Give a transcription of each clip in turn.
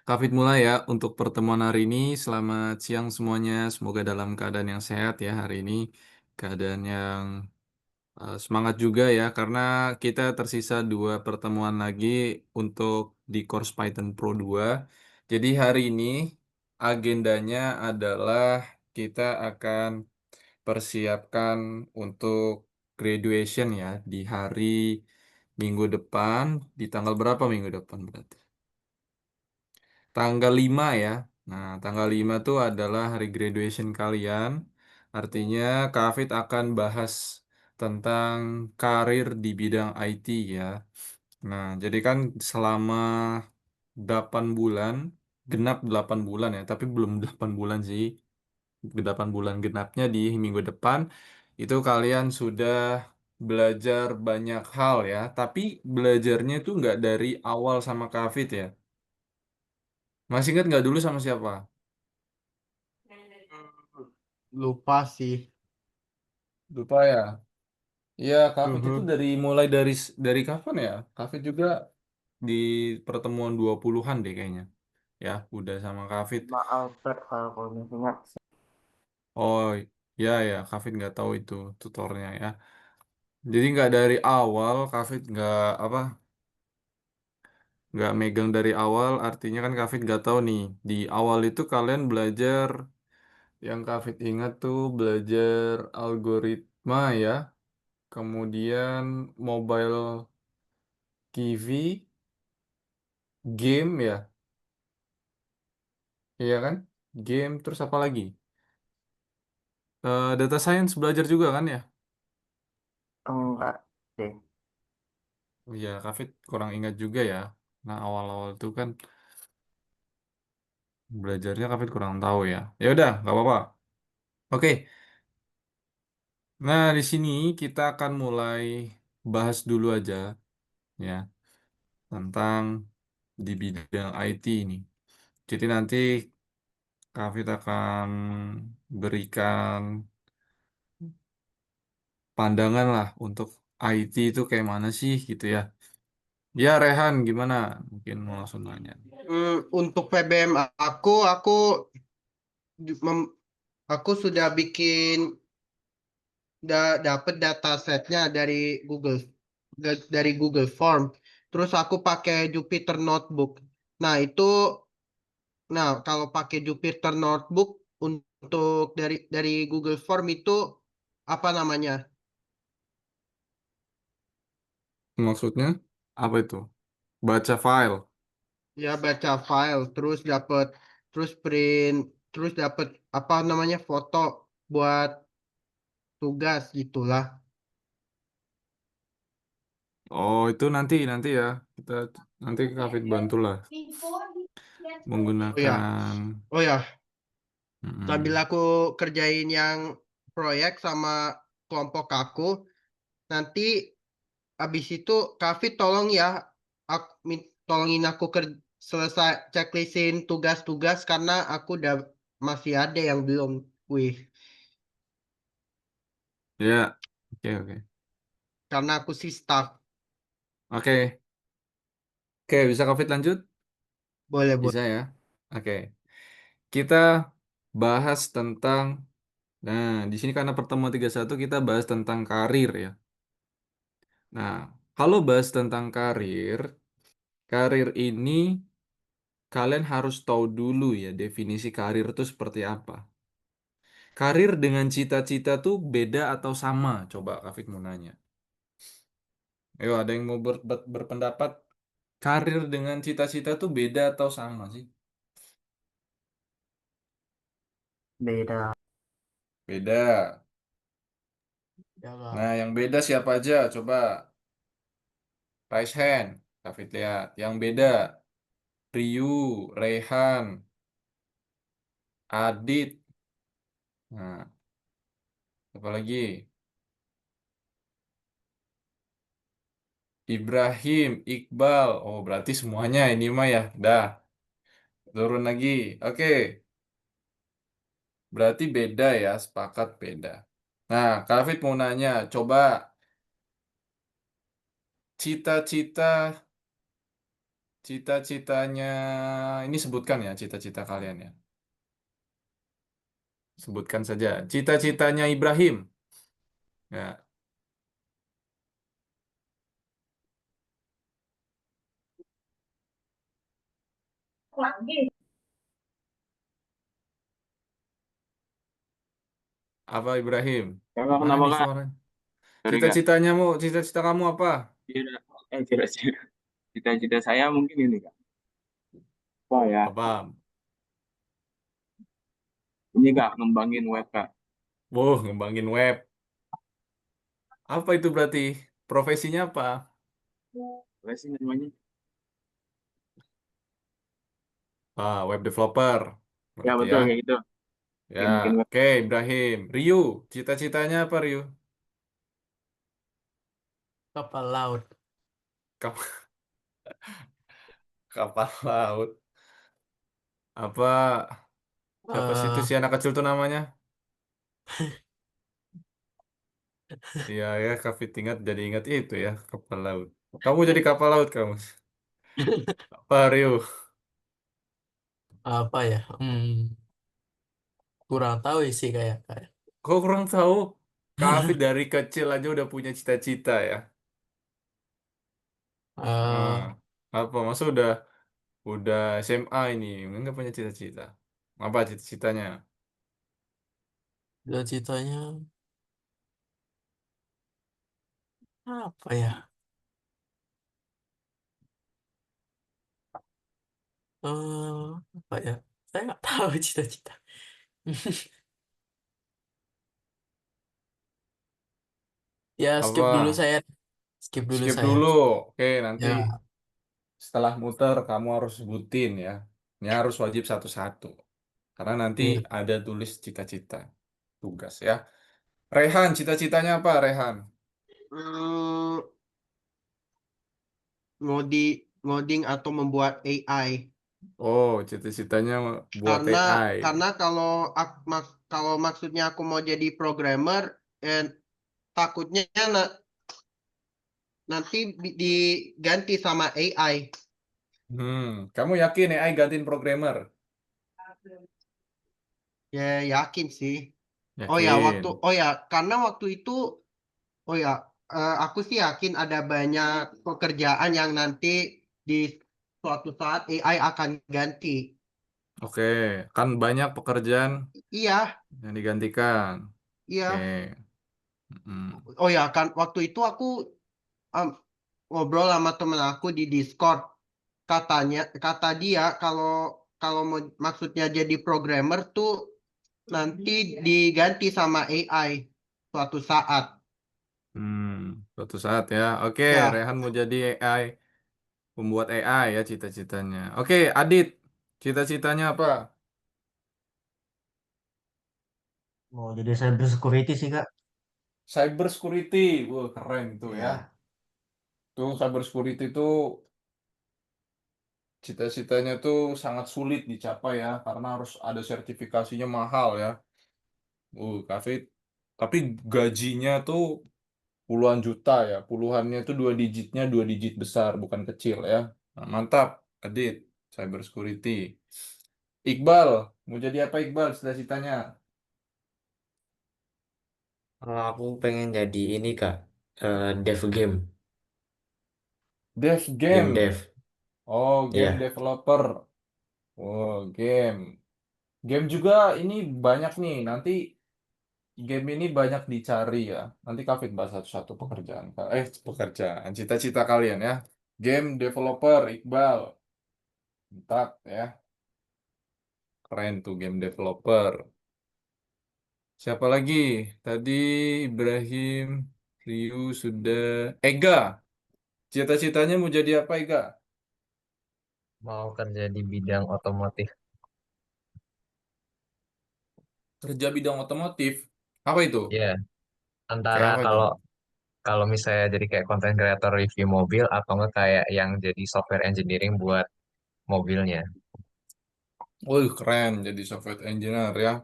Kafit mulai ya untuk pertemuan hari ini. Selamat siang semuanya. Semoga dalam keadaan yang sehat ya hari ini. Keadaan yang semangat juga ya karena kita tersisa dua pertemuan lagi untuk di course Python Pro 2. Jadi hari ini agendanya adalah kita akan persiapkan untuk graduation ya di hari minggu depan. Di tanggal berapa minggu depan berarti? Tanggal 5 ya. Nah, tanggal 5 tuh adalah hari graduation kalian. Artinya Kak Afid akan bahas tentang karir di bidang IT ya. Nah, jadi kan selama 8 bulan, genap 8 bulan ya, tapi belum 8 bulan sih. 8 bulan genapnya di minggu depan, itu kalian sudah belajar banyak hal ya. Tapi belajarnya itu nggak dari awal sama Kak Afid ya. Masih ingat nggak dulu sama siapa? Lupa sih. Lupa ya. Iya, Kafit itu Mhm. mulai dari kapan ya? Kafit juga di pertemuan 20-an deh kayaknya. Ya, udah sama Kafit. Sama Albert kalau kamu ingat. Oh, ya ya, Kafit nggak tahu itu tutornya ya. Jadi nggak dari awal, Kafit nggak megang dari awal. Artinya kan Kafit nggak tahu nih. Di awal itu kalian belajar yang Kafit ingat tuh belajar algoritma ya. Kemudian mobile TV, game ya. Iya kan? Game terus apa lagi? Data science belajar juga kan ya? Enggak deh. Oh iya, Kafit kurang ingat juga ya. Nah, awal-awal itu kan belajarnya Kafit kurang tahu ya. Ya udah, nggak apa-apa. Oke. Nah, di sini kita akan mulai bahas dulu aja ya tentang di bidang IT ini. Jadi nanti Kafit akan berikan pandangan lah untuk IT itu kayak mana sih gitu ya. Ya, Rehan, gimana? Mungkin mau langsung nanya. Untuk PBM aku mem- aku sudah bikin dapet datasetnya dari Google Form. Terus aku pakai Jupyter Notebook. Nah, kalau pakai Jupyter Notebook untuk dari Google Form itu apa namanya? Maksudnya apa itu? Baca file. Ya baca file, terus print, terus dapat apa namanya foto buat tugas gitulah. Oh, itu nanti ya. Kita nanti Kafit bantulah Oh ya, menggunakan. oh ya, sambil Mm-mm. aku kerjain yang proyek sama kelompok aku, nanti habis itu Kavi tolong ya, tolongin aku selesai checklistin tugas-tugas karena aku udah masih ada yang belum. Wih, Ya, oke oke. karena aku sih staff. Oke, oke bisa Kafit lanjut? Boleh, boleh. Bisa ya. Oke, kita bahas tentang. Nah, di sini karena pertemuan 31 kita bahas tentang karir ya. Nah, kalau bahas tentang karir, karir ini kalian harus tahu dulu ya definisi karir itu seperti apa. Karir dengan cita-cita tuh beda atau sama? Coba Kafik mau nanya. Ayo, ada yang mau berpendapat? Karir dengan cita-cita tuh beda atau sama sih? Beda. Beda. Ya lah. Nah, yang beda siapa aja? Coba raise hand. Kafik lihat. Yang beda. Ryu, Rehan, Adit. Nah, apa lagi? Ibrahim, Iqbal. Oh, berarti semuanya ini mah ya. Dah, turun lagi. Oke, berarti beda ya, sepakat beda. Nah, Kak Hafid mau nanya, coba cita-cita Cita-citanya ini sebutkan ya cita-cita kalian ya. Sebutkan saja. Cita-citanya Ibrahim. Ya, apa Ibrahim? Kakak Mana kenapa nih kak? suaranya? Sorry kak. Cita-cita kamu apa? Kira, kira-kira cita-cita saya mungkin ini kak. Apa ya? Apa? Ini kak, ngembangin web kak. Wow, ngembangin web. Apa itu berarti? Profesinya apa? Apa sih namanya? Web developer. Ya Berarti ya. betul kayak gitu. Ya, Bikin web. oke, Ibrahim. Ryu, cita-citanya apa, Ryu? Kapal laut. Kap- Kapal laut. Apa? Siapa sih itu eh si anak kecil tuh namanya? Iya ya, Kak ingat jadi ingat itu ya, kapal laut. Kamu jadi kapal laut kamu. Apa, Ryu? apa ya? Kurang tahu sih kayak. Kok kurang tahu? Kak Afid dari kecil aja udah punya cita-cita ya. Ah, eh apa? Masa udah SMA ini, nggak punya cita-cita. Apa cita-citanya? Cita-citanya apa ya? Apa ya? Saya nggak tahu cita-cita. Ya, skip dulu Apa? saya. Skip dulu Skip saya. dulu. Oke, nanti Ya, setelah muter kamu harus sebutin ya. Ini harus wajib satu-satu. Karena nanti iya. ada tulis cita-cita tugas ya. Rehan, cita-citanya apa, Rehan? Hmm, ngoding atau membuat AI. Oh, cita-citanya buat Karena AI. karena kalau maksudnya aku mau jadi programmer, eh, takutnya nanti diganti sama AI. Kamu yakin AI gantiin programmer? Ya, yakin sih. Yakin. Karena waktu itu, oh ya, aku sih yakin ada banyak pekerjaan yang nanti di suatu saat AI akan ganti. Oke, kan banyak pekerjaan Iya, yang digantikan. Oke. iya. Mm. Oh ya, kan waktu itu aku um, ngobrol sama temen aku di Discord. Kata dia kalau kalau maksudnya jadi programmer tuh nanti diganti sama AI suatu saat. Hmm, Suatu saat ya. Oke, Ya, Rehan mau jadi AI, pembuat AI ya cita-citanya. Oke, Adit, cita-citanya apa? Mau jadi cyber security sih Kak. Cyber security. Wah, keren tuh ya. Ya, Tuh cyber security itu cita-citanya tuh sangat sulit dicapai ya, karena harus ada sertifikasinya mahal ya. Kafit. Tapi gajinya tuh puluhan juta ya, puluhannya tuh dua digitnya dua digit besar, bukan kecil ya. Nah, mantap, Adit, cyber security. Iqbal, mau jadi apa Iqbal cita-citanya? kalau aku pengen jadi ini Kak, dev game, Dev game game. dev. Oh, game Ya, developer. Oh, game. Game juga ini banyak nih. Nanti game ini banyak dicari ya. Nanti Kafit bahas satu-satu pekerjaan. Pekerjaan. Cita-cita kalian ya. Game developer, Iqbal. Mantap ya. Keren tuh game developer. Siapa lagi? Tadi Ibrahim, Ryu sudah. Ega. Cita-citanya mau jadi apa, Ega? mau kerja di bidang otomotif. Kerja bidang otomotif. Apa itu? Ya, antara Kayak apa itu? kalau kalau misalnya jadi kayak content creator review mobil atau enggak kayak yang jadi software engineering buat mobilnya. Wih, keren jadi software engineer ya.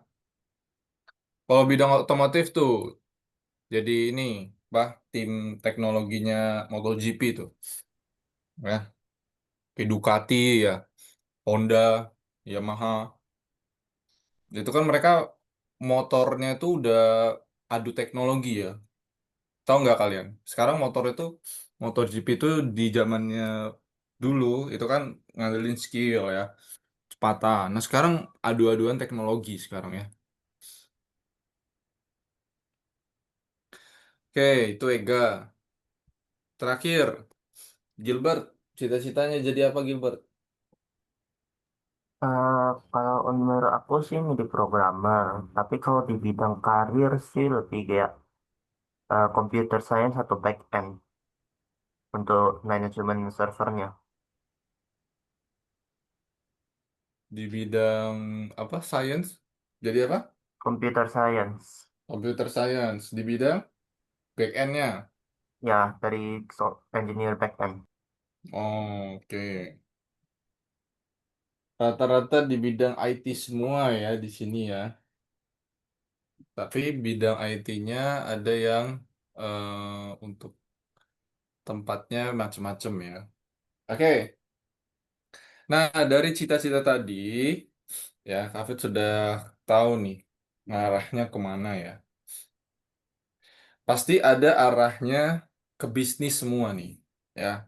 Kalau bidang otomotif tuh, jadi ini, tim teknologinya MotoGP tuh. Ya. kayak Ducati ya, Honda, Yamaha. Itu kan mereka motornya itu udah adu teknologi ya. Tahu nggak kalian? Sekarang motor itu, MotoGP itu di zamannya dulu itu kan ngandelin skill ya, kecepatan. Nah sekarang adu-aduan teknologi sekarang ya. Oke, itu Ega. Terakhir, Gilbert. Cita-citanya jadi apa Gilbert? Kalau menurut aku sih jadi programmer, tapi kalau di bidang karir sih lebih kayak computer science atau back end untuk manajemen servernya. Di bidang apa? Science? Jadi apa? Computer science, Computer science. Di bidang back end-nya. ya dari engineer back end. Oh, oke. Rata-rata di bidang IT semua ya di sini ya. Tapi bidang IT-nya ada yang untuk tempatnya macam-macam ya. Oke. Nah, dari cita-cita tadi ya, Kafit sudah tahu nih ngarahnya kemana ya. Pasti ada arahnya ke bisnis semua nih ya.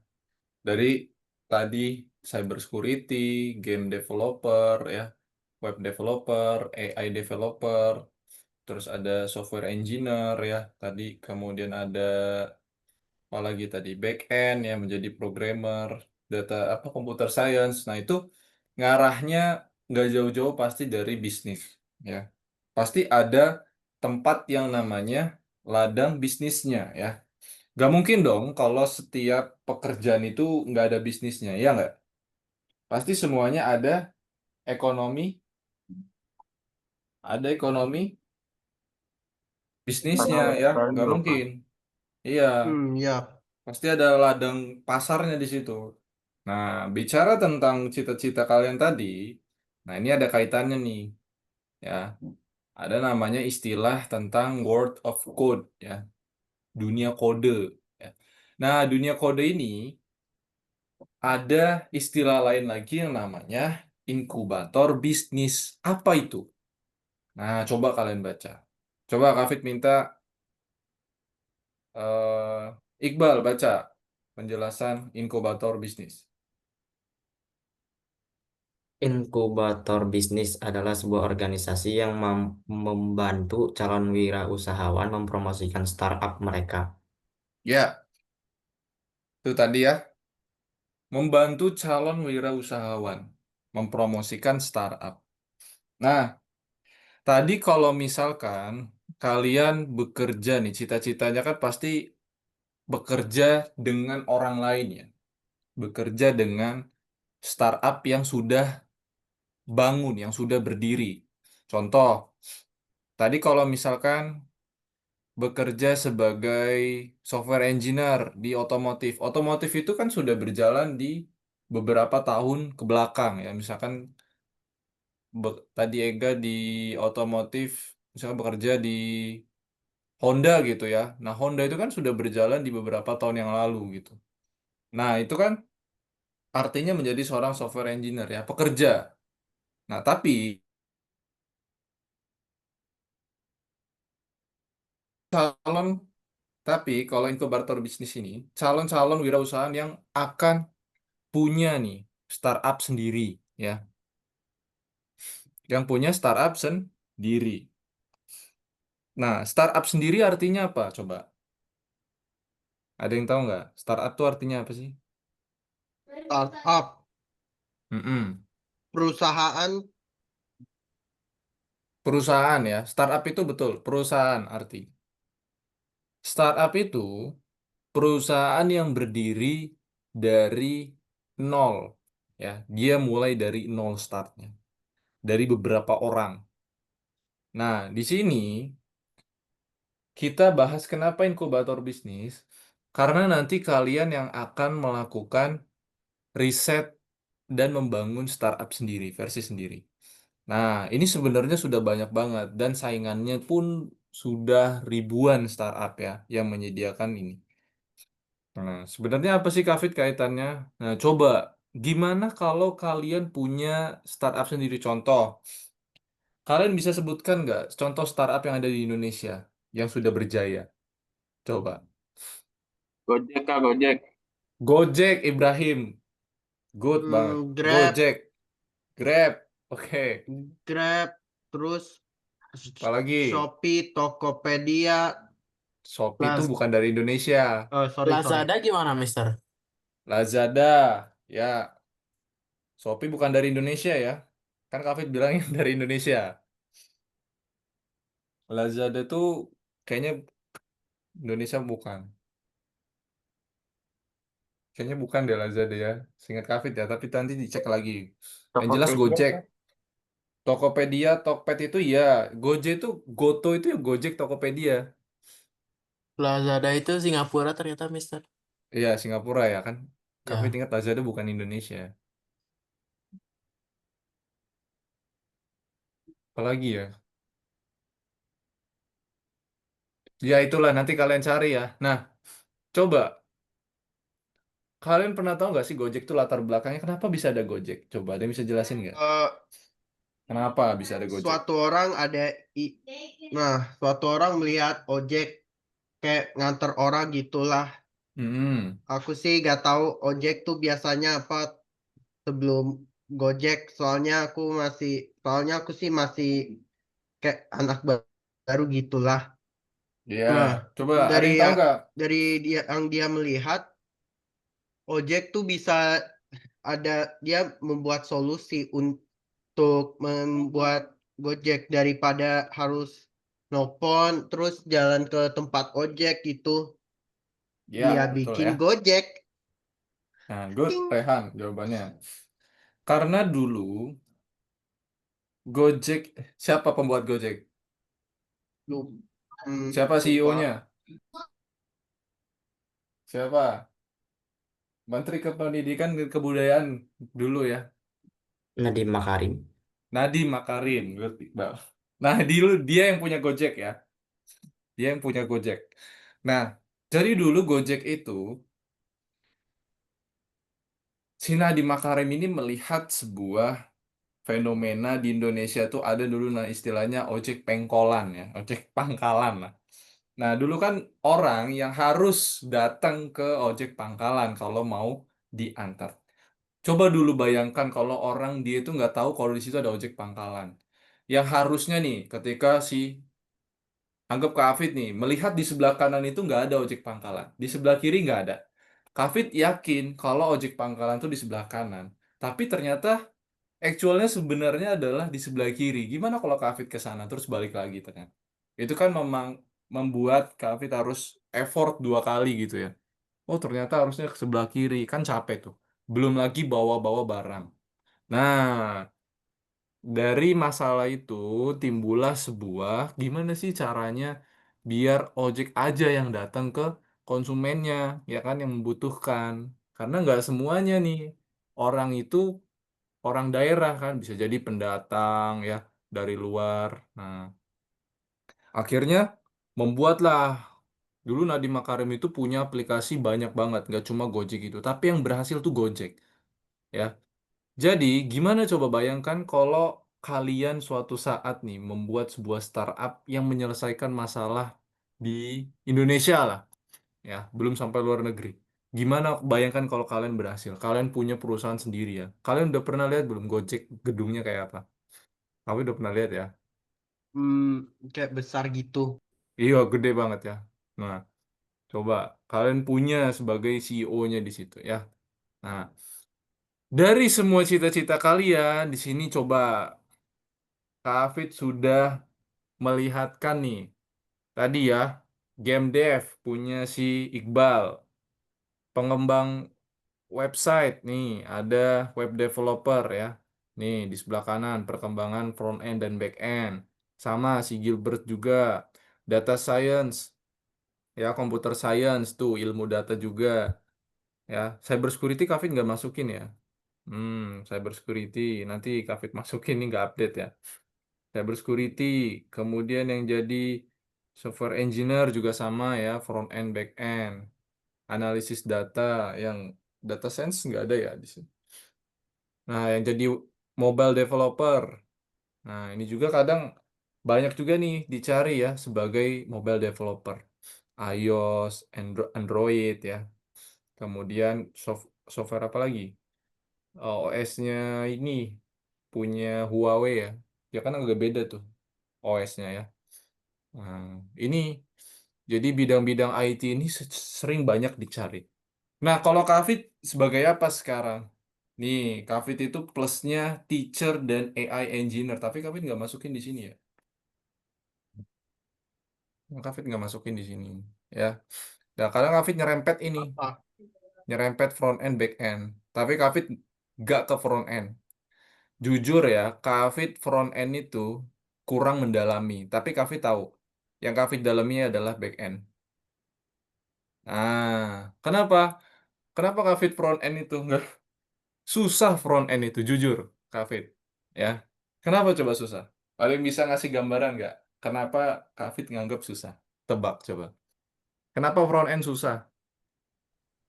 Dari tadi cyber security, game developer ya, web developer, AI developer, terus ada software engineer ya, tadi kemudian ada apa lagi tadi back end ya menjadi programmer, data apa computer science. Nah, itu ngarahnya nggak jauh-jauh pasti dari bisnis ya. Pasti ada tempat yang namanya ladang bisnisnya ya. Gak mungkin dong kalau setiap pekerjaan itu nggak ada bisnisnya, ya nggak? Pasti semuanya ekonomi, ada ekonomi bisnisnya ya, nggak Value, Pak. mungkin. Iya, Ya. pasti ada ladang pasarnya di situ. Nah, bicara tentang cita-cita kalian tadi, nah ini ada kaitannya nih, ya. Ada namanya istilah tentang world of code, ya, dunia kode. Ya. Nah, dunia kode ini ada istilah lain lagi yang namanya inkubator bisnis. Apa itu? Nah, coba kalian baca. Coba Kafit minta Iqbal baca penjelasan inkubator bisnis. Inkubator bisnis adalah sebuah organisasi yang membantu calon wirausahawan mempromosikan startup mereka. Ya, itu tadi ya. Membantu calon wirausahawan mempromosikan startup. Nah, tadi kalau misalkan kalian bekerja nih, cita-citanya kan pasti bekerja dengan orang lain ya. Bekerja dengan startup yang sudah bangun, yang sudah berdiri. Contoh, tadi kalau misalkan bekerja sebagai software engineer di otomotif. Otomotif itu kan sudah berjalan di beberapa tahun ke belakang ya. Misalkan tadi Ega di otomotif, misalkan bekerja di Honda gitu ya. Nah, Honda itu kan sudah berjalan di beberapa tahun yang lalu gitu. Nah, itu kan artinya menjadi seorang software engineer ya, pekerja. Nah, calon tapi kalau inkubator bisnis ini, calon-calon wirausahaan yang akan punya nih startup sendiri ya, yang punya startup sendiri. Nah, startup sendiri artinya apa? Coba, ada yang tahu nggak? Startup itu artinya apa sih? Startup, Mm-mm. perusahaan. Perusahaan ya, startup itu betul perusahaan arti. Startup itu perusahaan yang berdiri dari nol ya, dia mulai dari nol startnya, dari beberapa orang. Nah, di sini kita bahas kenapa inkubator bisnis, karena nanti kalian yang akan melakukan riset dan membangun startup sendiri, versi sendiri. Nah, ini sebenarnya sudah banyak banget dan saingannya pun sudah ribuan startup ya yang menyediakan ini. Nah, sebenarnya apa sih Kafit kaitannya? Nah, coba. Gimana kalau kalian punya startup sendiri? Contoh, kalian bisa sebutkan nggak contoh startup yang ada di Indonesia yang sudah berjaya? Coba. Gojek kak, Gojek. Gojek, Ibrahim. Good banget. Grab, Gojek, Grab. Oke. Grab, terus Apalagi? Shopee, Tokopedia, Shopee itu Laz- bukan dari Indonesia. sorry. Lazada gimana, Mister? Lazada, ya. Shopee bukan dari Indonesia ya. Kan Kafit bilangnya dari Indonesia. Lazada tuh kayaknya Indonesia bukan. Kayaknya bukan deh Lazada ya. Seingat Kafit ya, tapi nanti dicek lagi. Yang jelas Tokopedia Gojek. kan? Tokopedia, Tokped itu ya. Gojek itu, Goto itu ya Gojek, Tokopedia. Lazada itu Singapura ternyata, Mister. Iya, Singapura ya kan. Kafit Ya. ingat Lazada bukan Indonesia. Apalagi ya. Ya itulah nanti kalian cari ya. Nah, coba. Kalian pernah tahu nggak sih Gojek tuh latar belakangnya kenapa bisa ada Gojek? Coba ada yang bisa jelasin nggak? Eh, Kenapa bisa ada Gojek? suatu orang suatu orang melihat ojek kayak nganter orang gitulah. Hmm, Aku sih gak tahu ojek tuh biasanya apa sebelum Gojek. Soalnya aku sih masih kayak anak baru gitulah. ya. Nah, Coba ada dari yang tahu ya nggak? dari dia yang dia melihat ojek tuh bisa dia membuat solusi untuk membuat Gojek daripada harus nelpon terus jalan ke tempat ojek gitu. Dia Ya, betul bikin ya. Gojek. Nah, good, Ting. Rehan jawabannya. Karena dulu Gojek, siapa pembuat Gojek? Lupa. Siapa Lupa. CEO-nya? Siapa? Menteri Kependidikan dan Kebudayaan dulu ya. Nadiem Makarim. Nadiem Makarim, good, Iqbal. Nah, dulu dia yang punya Gojek ya. Dia yang punya Gojek. Nah, jadi dulu Gojek itu si Nadiem Makarim ini melihat sebuah fenomena di Indonesia tuh ada dulu nah istilahnya ojek pengkolan ya, ojek pangkalan lah. Nah, dulu kan orang yang harus datang ke ojek pangkalan kalau mau diantar. Coba dulu bayangkan kalau orang dia itu nggak tahu kalau di situ ada ojek pangkalan. Yang harusnya nih ketika si anggap Kak Afid nih melihat di sebelah kanan itu nggak ada ojek pangkalan, di sebelah kiri nggak ada. Kak Afid yakin kalau ojek pangkalan tuh di sebelah kanan. Tapi ternyata actualnya sebenarnya adalah di sebelah kiri. Gimana kalau Kak Afid ke sana terus balik lagi ternyata? Itu kan memang membuat Kak Afid harus effort 2 kali gitu ya. Oh ternyata harusnya ke sebelah kiri. Kan capek tuh. Belum lagi bawa-bawa barang. Nah, dari masalah itu timbullah sebuah gimana sih caranya biar ojek aja yang datang ke konsumennya, ya kan yang membutuhkan. Karena nggak semuanya nih orang itu orang daerah kan bisa jadi pendatang ya dari luar. Nah, akhirnya membuatlah dulu Nadiem Makarim itu punya aplikasi banyak banget, nggak cuma Gojek itu, tapi yang berhasil tuh Gojek ya. Jadi gimana coba bayangkan kalau kalian suatu saat nih membuat sebuah startup yang menyelesaikan masalah di Indonesia lah ya, belum sampai luar negeri. Gimana bayangkan kalau kalian berhasil, kalian punya perusahaan sendiri ya. Kalian udah pernah lihat belum Gojek gedungnya kayak apa? Kamu udah pernah lihat ya? Kayak besar gitu. Iya, gede banget ya. Nah, coba kalian punya sebagai CEO-nya di situ ya. Nah, dari semua cita-cita kalian di sini coba Kak Hafid sudah melihatkan nih. Tadi ya, game dev punya si Iqbal, pengembang website nih, ada web developer ya. Nih di sebelah kanan perkembangan front end dan back end. Sama si Gilbert juga data science ya, computer science tuh ilmu data juga ya. Cyber security Kafit nggak masukin ya. Cyber security nanti Kafit masukin nih nggak update ya. Cyber security, kemudian yang jadi software engineer juga sama ya, front end, back end, analisis data, yang data science nggak ada ya di sini. Nah, yang jadi mobile developer. Nah, ini juga kadang banyak juga nih dicari ya sebagai mobile developer. iOS, Android ya. Kemudian software apa lagi? OS-nya ini punya Huawei ya. Ya kan agak beda tuh OS-nya ya. Nah, ini jadi bidang-bidang IT ini sering banyak dicari. Nah, kalau Kafit sebagai apa sekarang? Nih, Kafit itu plusnya teacher dan AI engineer, tapi Kafit nggak masukin di sini ya. Kafit nggak masukin di sini ya. Nah, kadang Kafit nyerempet ini, Apa? nyerempet front end back end. Tapi Kafit nggak ke front end. Jujur ya, Kafit front end itu kurang mendalami. Tapi Kafit tahu, yang Kafit dalami adalah back end. Nah, kenapa? Kenapa Kafit front end itu nggak susah front end itu? Jujur, Kafit. Ya, kenapa coba susah? Paling bisa ngasih gambaran nggak? Kenapa Kafit nganggap susah? Tebak coba. Kenapa front end susah?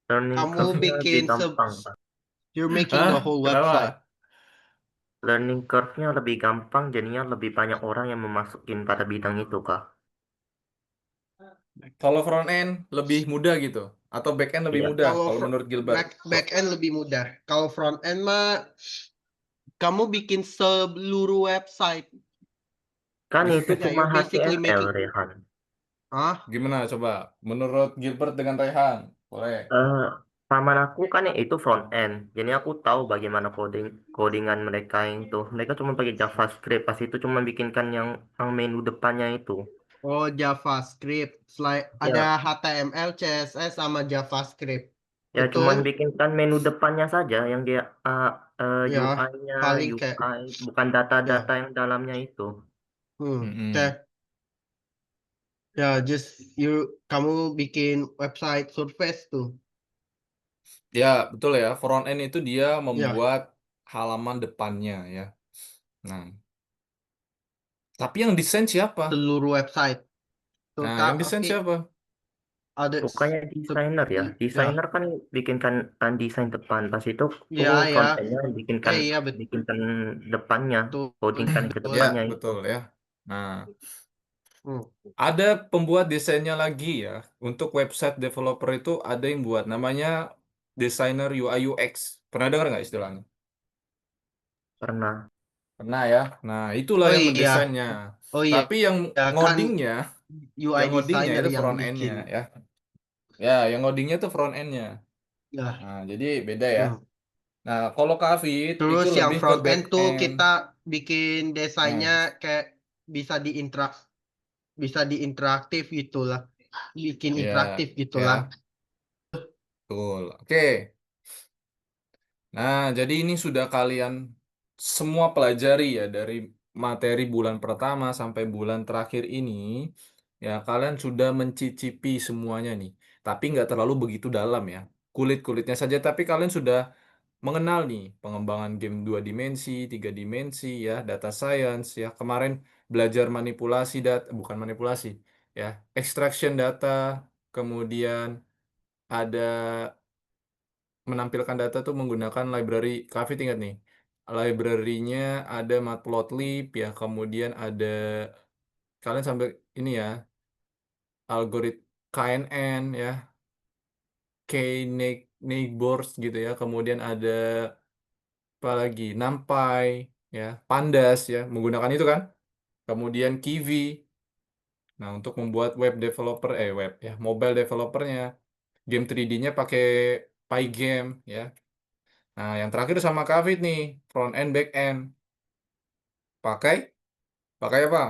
Learning Kamu curve-nya lebih bikin gampang, Pak. you're making Hah? the whole website. Kenapa? Learning curve-nya lebih gampang, jadinya lebih banyak orang yang memasukin pada bidang itu, Kak. Kalau front end lebih mudah gitu? Atau back end lebih Iya. mudah Kalau kalau menurut Gilbert? back end lebih mudah. Kalau front end mah kamu bikin seluruh website. Kan itu Ya, cuma you're basically HTML, making. Rehan. Ah, Gimana coba? Menurut Gilbert dengan Rehan? Boleh. Eh, Paman aku kan itu front end, jadi aku tahu bagaimana codingan mereka itu. Mereka cuma pakai JavaScript, pas itu cuma bikinkan yang menu depannya itu. oh JavaScript. Ada Ya, HTML, CSS sama JavaScript. ya cuman Betul? bikinkan menu depannya saja yang dia Ya, UI-nya, paling kayak UI, bukan ya. data-data yang dalamnya itu. Mm-mm. Kayak ya just kamu bikin website Surface tuh. Ya, betul ya. Front end itu dia Ya, membuat halaman depannya ya. Nah, tapi yang desain siapa? seluruh website. Tuh Nah, Kak, yang desain oke. siapa? Ada Bukannya desainer ya, ya, desainer kan bikinkan desain depan, pas itu ya, front ya. endnya bikinkan Iya bikinkan depannya, betul. codingkan ke Ya, depannya itu. betul ya. Nah, Hmm. ada pembuat desainnya lagi ya. Untuk website developer itu ada yang buat namanya desainer UI UX. Pernah dengar nggak istilahnya? Pernah. Pernah ya. Nah, itulah Oh yang iya, mendesainnya. oh iya, Tapi yang ya kan ngodingnya, UI yang ngodingnya designer itu yang front end-nya bikin. ya. Ya, yang ngodingnya itu front end-nya. Ya. Nah, jadi beda ya. Hmm. Nah, kalau Kafit itu Terus yang lebih ke front back end tuh end. kita bikin desainnya Nah, kayak bisa diinteraktif gitulah. Bikin ya, interaktif gitulah. ya, betul. Oke. Nah, jadi ini sudah kalian semua pelajari ya dari materi bulan pertama sampai bulan terakhir ini. Ya, kalian sudah mencicipi semuanya nih. Tapi nggak terlalu begitu dalam ya. Kulit-kulitnya saja, tapi kalian sudah mengenal nih pengembangan game 2 dimensi, 3 dimensi ya, data science ya. Kemarin belajar manipulasi data, bukan manipulasi ya, extraction data, kemudian ada menampilkan data tuh menggunakan library. Kafit ingat nih, library-nya ada Matplotlib ya, kemudian ada kalian sampai ini ya, algoritma KNN ya, K-neighbors gitu ya, kemudian ada apa lagi, NumPy ya, Pandas ya, menggunakan itu kan, kemudian Kiwi. Nah, untuk membuat web ya, mobile developernya, game 3D-nya pakai Pygame ya. Nah, yang terakhir sama Kafit nih, front end, back end. Pakai? Pakai apa?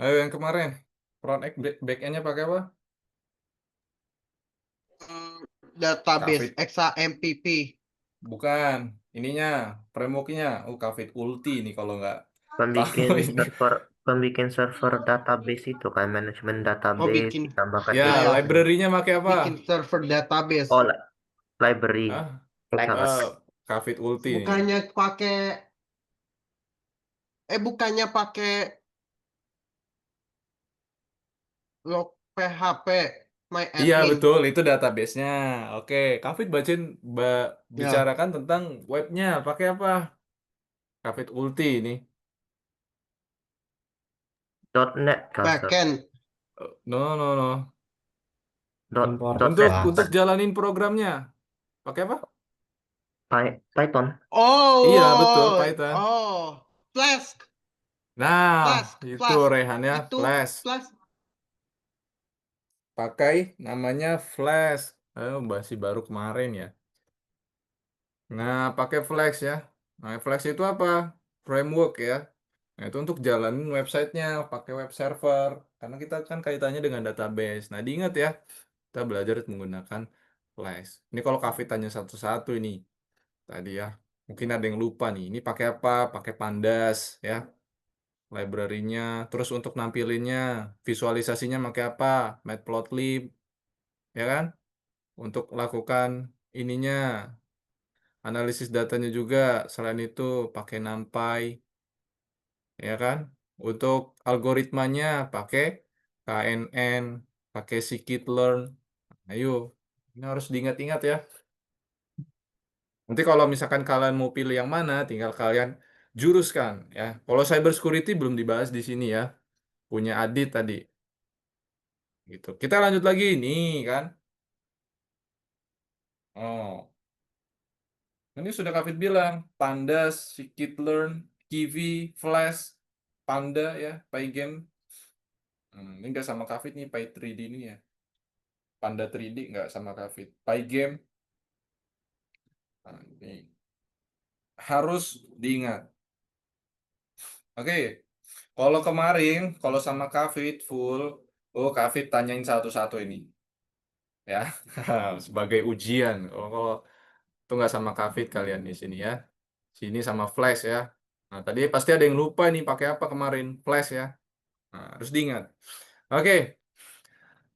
Ayo yang kemarin. Front end, back end-nya pakai apa? Hmm, Database Kafit. XAMPP. Bukan. Ininya, framework-nya. Oh, Kafit Ulti nih kalau nggak tahu Pembikin ini. server pembikin server database itu kan manajemen Oh database bikin ditambahkan Ya, ya ya HTML. library-nya pakai apa? bikin server database. Oh, library Hah? Flex. Kafit Ulti nih. Bukannya pakai log PHP. my Iya admin. betul, itu database-nya. Oke, Kafit Ya, bicarakan tentang webnya. Pakai apa? Kafit Ulti ini. .NET Kak. backend. No, no, no. Import Untuk .NET jalanin programnya, pakai apa? Python. Iya betul, Oh, Python. oh, Flask, Nah, Flask, itu Flask. Rehan ya, Itu Flash. Flask. Pakai namanya Flash. Masih baru kemarin ya. Nah, pakai Flash ya. Nah, Flash itu apa? Framework ya. Nah, itu untuk jalanin websitenya, pakai web server. Karena kita kan kaitannya dengan database. Nah, diingat ya, kita belajar menggunakan Flash. Ini kalau Kavi tanya satu-satu ini. Tadi ya, mungkin ada yang lupa nih. Ini pakai apa? Pakai Pandas ya, library-nya. Terus untuk nampilinnya, visualisasinya pakai apa? Matplotlib, ya kan? Untuk lakukan ininya, analisis datanya juga. Selain itu pakai NumPy, ya kan? Untuk algoritmanya pakai KNN, pakai scikit-learn. Ayo, ini harus diingat-ingat ya. Nanti kalau misalkan kalian mau pilih yang mana, tinggal kalian juruskan ya. Kalau cyber security belum dibahas di sini ya. Punya Adit tadi. Gitu. Kita lanjut lagi nih kan. Oh, ini sudah Kafit bilang, Pandas, scikit-learn, Kiwi, Flash, Panda ya, Pygame. Ini nggak sama Kafit nih, Py 3D ini ya. Panda 3D nggak sama Kafit. Pygame, nah, ini harus diingat. Oke, kalau kemarin, kalau sama Kafit full, oh Kafit tanyain satu-satu ini, ya, sebagai ujian. Kalau itu nggak sama Kafit kalian di sini ya, sini sama Flash ya. Nah tadi pasti ada yang lupa nih pakai apa kemarin, Flash ya. Nah, harus diingat. Oke,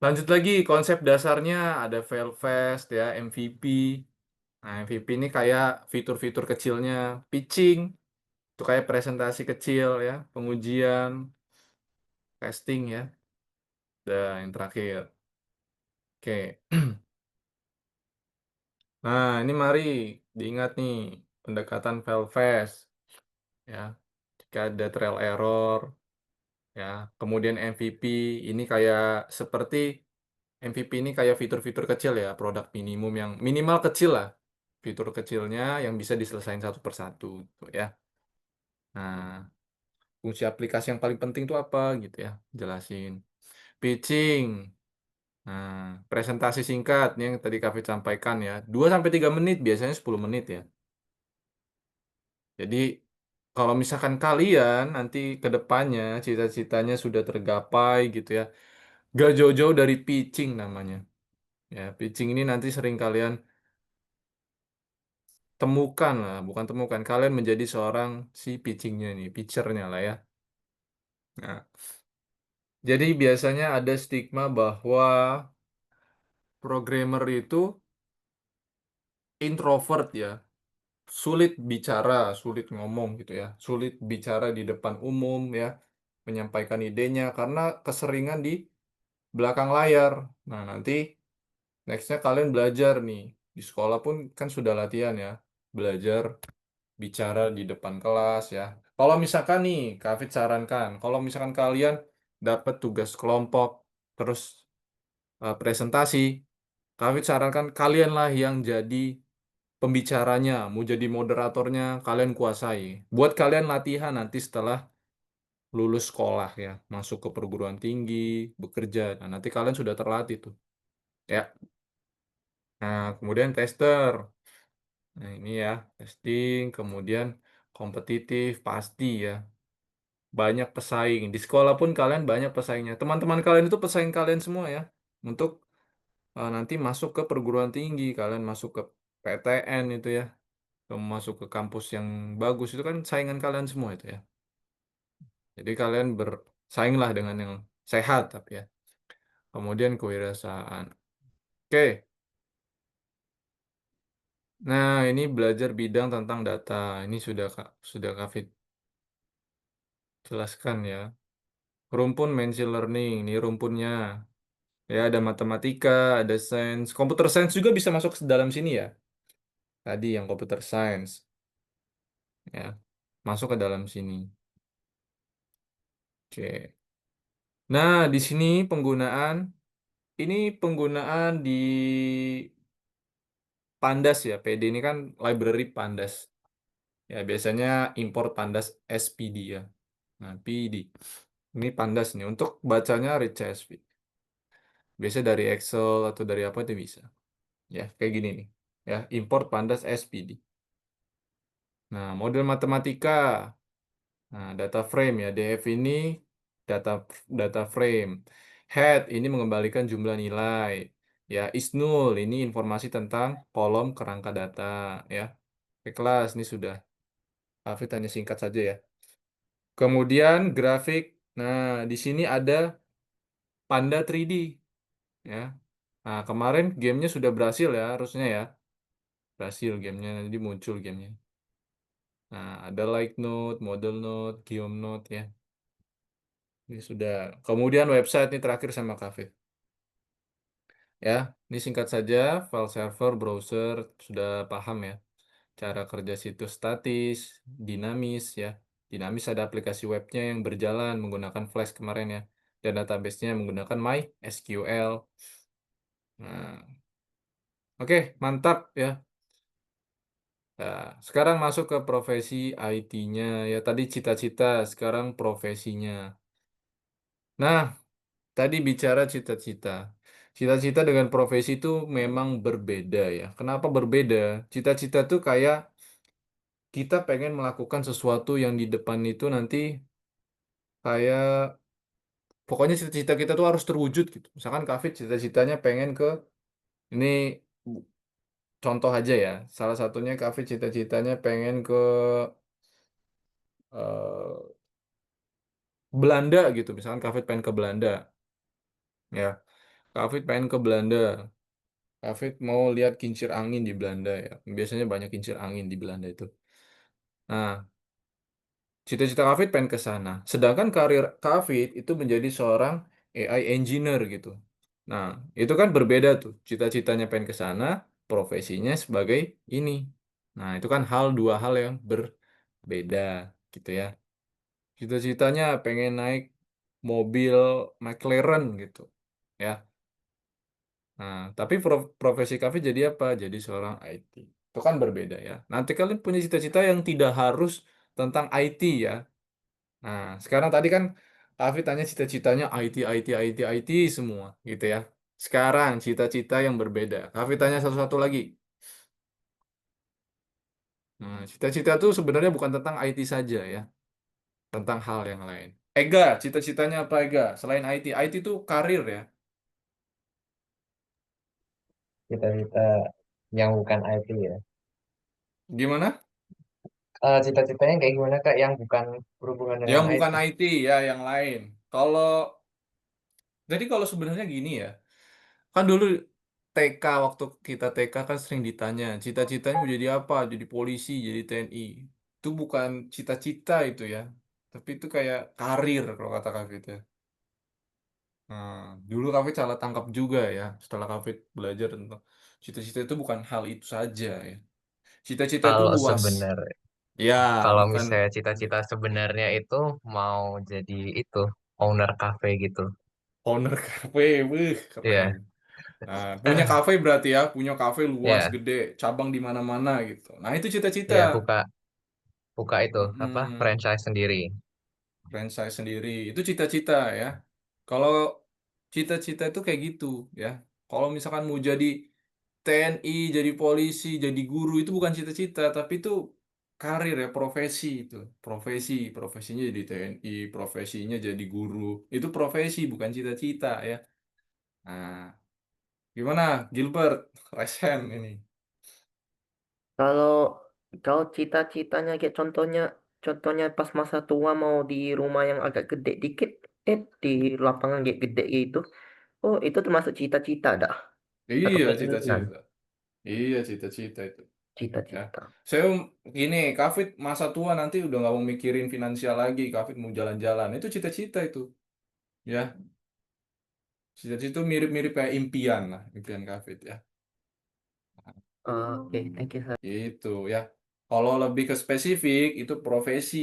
lanjut lagi konsep dasarnya ada Failfast ya, MVP. Nah MVP ini kayak fitur-fitur kecilnya, pitching, itu kayak presentasi kecil ya, pengujian, testing ya. Dan yang terakhir. Oke. Nah, ini mari diingat nih pendekatan fail-fast ya. Jika ada trial error ya, kemudian MVP ini kayak seperti MVP ini kayak fitur-fitur kecil ya, produk minimum yang minimal kecil lah. Fitur kecilnya yang bisa diselesaikan satu persatu gitu ya. Nah, fungsi aplikasi yang paling penting itu apa gitu ya, jelasin. Pitching. Nah, presentasi singkat nih yang tadi Kavit sampaikan ya. 2 sampai 3 menit, biasanya 10 menit ya. Jadi kalau misalkan kalian nanti ke depannya cita-citanya sudah tergapai gitu ya. Gak jauh-jauh dari pitching namanya. Ya, pitching ini nanti sering kalian temukan lah, bukan temukan. Kalian menjadi seorang si pitchingnya nih, pitchernya lah ya. Nah, jadi biasanya ada stigma bahwa programmer itu introvert ya. Sulit bicara, sulit ngomong gitu ya, sulit bicara di depan umum ya, menyampaikan idenya karena keseringan di belakang layar. Nah, nanti nextnya kalian belajar nih, di sekolah pun kan sudah latihan ya, belajar bicara di depan kelas ya. Kalau misalkan nih, Kak Afid sarankan, kalau misalkan kalian dapat tugas kelompok, terus presentasi, Kak Afid sarankan kalianlah yang jadi pembicaranya, mau jadi moderatornya, kalian kuasai. Buat kalian latihan nanti setelah lulus sekolah ya, masuk ke perguruan tinggi, bekerja. Nah, nanti kalian sudah terlatih tuh. Ya. Nah, kemudian tester. Nah, ini ya, testing, kemudian kompetitif, pasti ya. Banyak pesaing. Di sekolah pun kalian banyak pesaingnya. Teman-teman kalian itu pesaing kalian semua ya. Untuk nanti masuk ke perguruan tinggi, kalian masuk ke PTN itu ya. Kamu masuk ke kampus yang bagus itu kan saingan kalian semua itu ya. Jadi kalian bersainglah dengan yang sehat tapi ya. Kemudian kewirausahaan. Oke. Nah, ini belajar bidang tentang data. Ini sudah Kak Fit jelaskan ya. Rumpun machine learning, ini rumpunnya Ya, ada matematika, ada sains. Computer science juga bisa masuk ke dalam sini ya. Tadi yang computer science ya, masuk ke dalam sini. Oke. Nah, di sini penggunaan di Pandas ya. PD ini kan library Pandas. Ya, biasanya import Pandas SPD ya. Nah, PD. Ini Pandas nih. Untuk bacanya read CSV. Biasa dari Excel atau dari apa itu bisa. Ya, kayak gini nih. Ya, import Pandas SPD. Nah, model matematika. Nah, data frame ya. DF ini data data frame. Head ini mengembalikan jumlah nilai. Ya, is null ini informasi tentang kolom kerangka data ya. Oke, kelas ini sudah. Hafid hanya singkat saja ya. Kemudian grafik. Nah, di sini ada Panda 3D ya. Nah, kemarin gamenya sudah berhasil ya, harusnya ya. Berhasil gamenya, nanti muncul gamenya. Nah, ada like node, model node, geom node ya. Ini sudah. Kemudian website ini terakhir sama cafe. Ya, ini singkat saja, file server, browser, sudah paham ya. Cara kerja situs statis, dinamis ya. Dinamis ada aplikasi webnya yang berjalan menggunakan Flash kemarin ya. Dan database-nya menggunakan MySQL. Nah, oke, mantap ya. Nah, sekarang masuk ke profesi IT-nya ya. Tadi cita-cita, sekarang profesinya. Nah, tadi bicara cita-cita. Cita-cita dengan profesi itu memang berbeda ya. Kenapa berbeda? Cita-cita tuh kayak kita pengen melakukan sesuatu yang di depan itu nanti kayak pokoknya cita-cita kita tuh harus terwujud gitu. Misalkan Kafid cita-citanya pengen ke ini contoh aja ya. Salah satunya Kafid cita-citanya pengen ke eh, Belanda gitu. Misalkan Kafid pengen ke Belanda ya. Kafid pengen ke Belanda. Kafid mau lihat kincir angin di Belanda ya. Biasanya banyak kincir angin di Belanda itu. Nah, cita-cita Kafid pengen ke sana. Sedangkan karir Kafid itu menjadi seorang AI engineer gitu. Nah, itu kan berbeda tuh. Cita-citanya pengen ke sana, profesinya sebagai ini. Nah, itu kan dua hal yang berbeda gitu ya. Cita-citanya pengen naik mobil McLaren gitu. Ya. Nah, tapi profesi Kafid jadi apa? Jadi seorang IT. Itu kan berbeda ya. Nanti kalian punya cita-cita yang tidak harus tentang IT ya. Nah, sekarang tadi kan Afi tanya cita-citanya IT, IT, IT, IT semua gitu ya. Sekarang cita-cita yang berbeda. Afi tanya satu-satu lagi. Nah, cita-cita itu sebenarnya bukan tentang IT saja ya, tentang hal yang lain. Ega, cita-citanya apa Ega? Selain IT, IT itu karir ya. Cita-cita yang bukan IT ya. Gimana? Cita-citanya kayak gimana Kak yang bukan berhubungan dengan Yang bukan IT? IT ya, yang lain. Kalau jadi kalau sebenarnya gini ya, kan dulu TK waktu kita TK kan sering ditanya, cita-citanya mau jadi apa? Jadi polisi, jadi TNI. Itu bukan cita-cita itu ya. Tapi itu kayak karir kalau kata Kak Fit ya. Nah, dulu Kak Fit salah tangkap juga ya. Setelah Kak Fit belajar tentang cita-cita itu bukan hal itu saja ya. Cita-cita itu Kalau luas. sebenarnya, Ya, kalau bukan misalnya cita-cita sebenarnya itu mau jadi itu owner cafe gitu. owner cafe. Wih, keren. Iya, Nah, punya kafe berarti ya, punya kafe luas, iya, gede, cabang di mana-mana gitu. Nah, itu cita-cita. iya buka buka itu apa Mm-mm. franchise sendiri. Franchise sendiri itu cita-cita ya. Kalau cita-cita itu kayak gitu ya. Kalau misalkan mau jadi TNI, jadi polisi, jadi guru itu bukan cita-cita, tapi itu karir ya, profesi itu. Profesinya jadi TNI, profesinya jadi guru. Itu profesi bukan cita-cita ya. Nah, gimana Gilbert? Resen ini. Kalau kalau cita-citanya kayak contohnya pas masa tua mau di rumah yang agak gede dikit, di lapangan kayak gede gitu. Oh, itu termasuk cita-cita dah atau Iya, keinginan? cita-cita. Iya, cita-cita itu. Ya. Cita-cita. Saya gini, Kafit masa tua nanti udah nggak mau mikirin finansial lagi. Kafit mau jalan-jalan. Itu cita-cita itu. Ya. Cita-cita itu mirip-mirip kayak impian lah, impian Kafit ya. Oke, thank you, Sir. Itu ya. Kalau lebih ke spesifik itu profesi.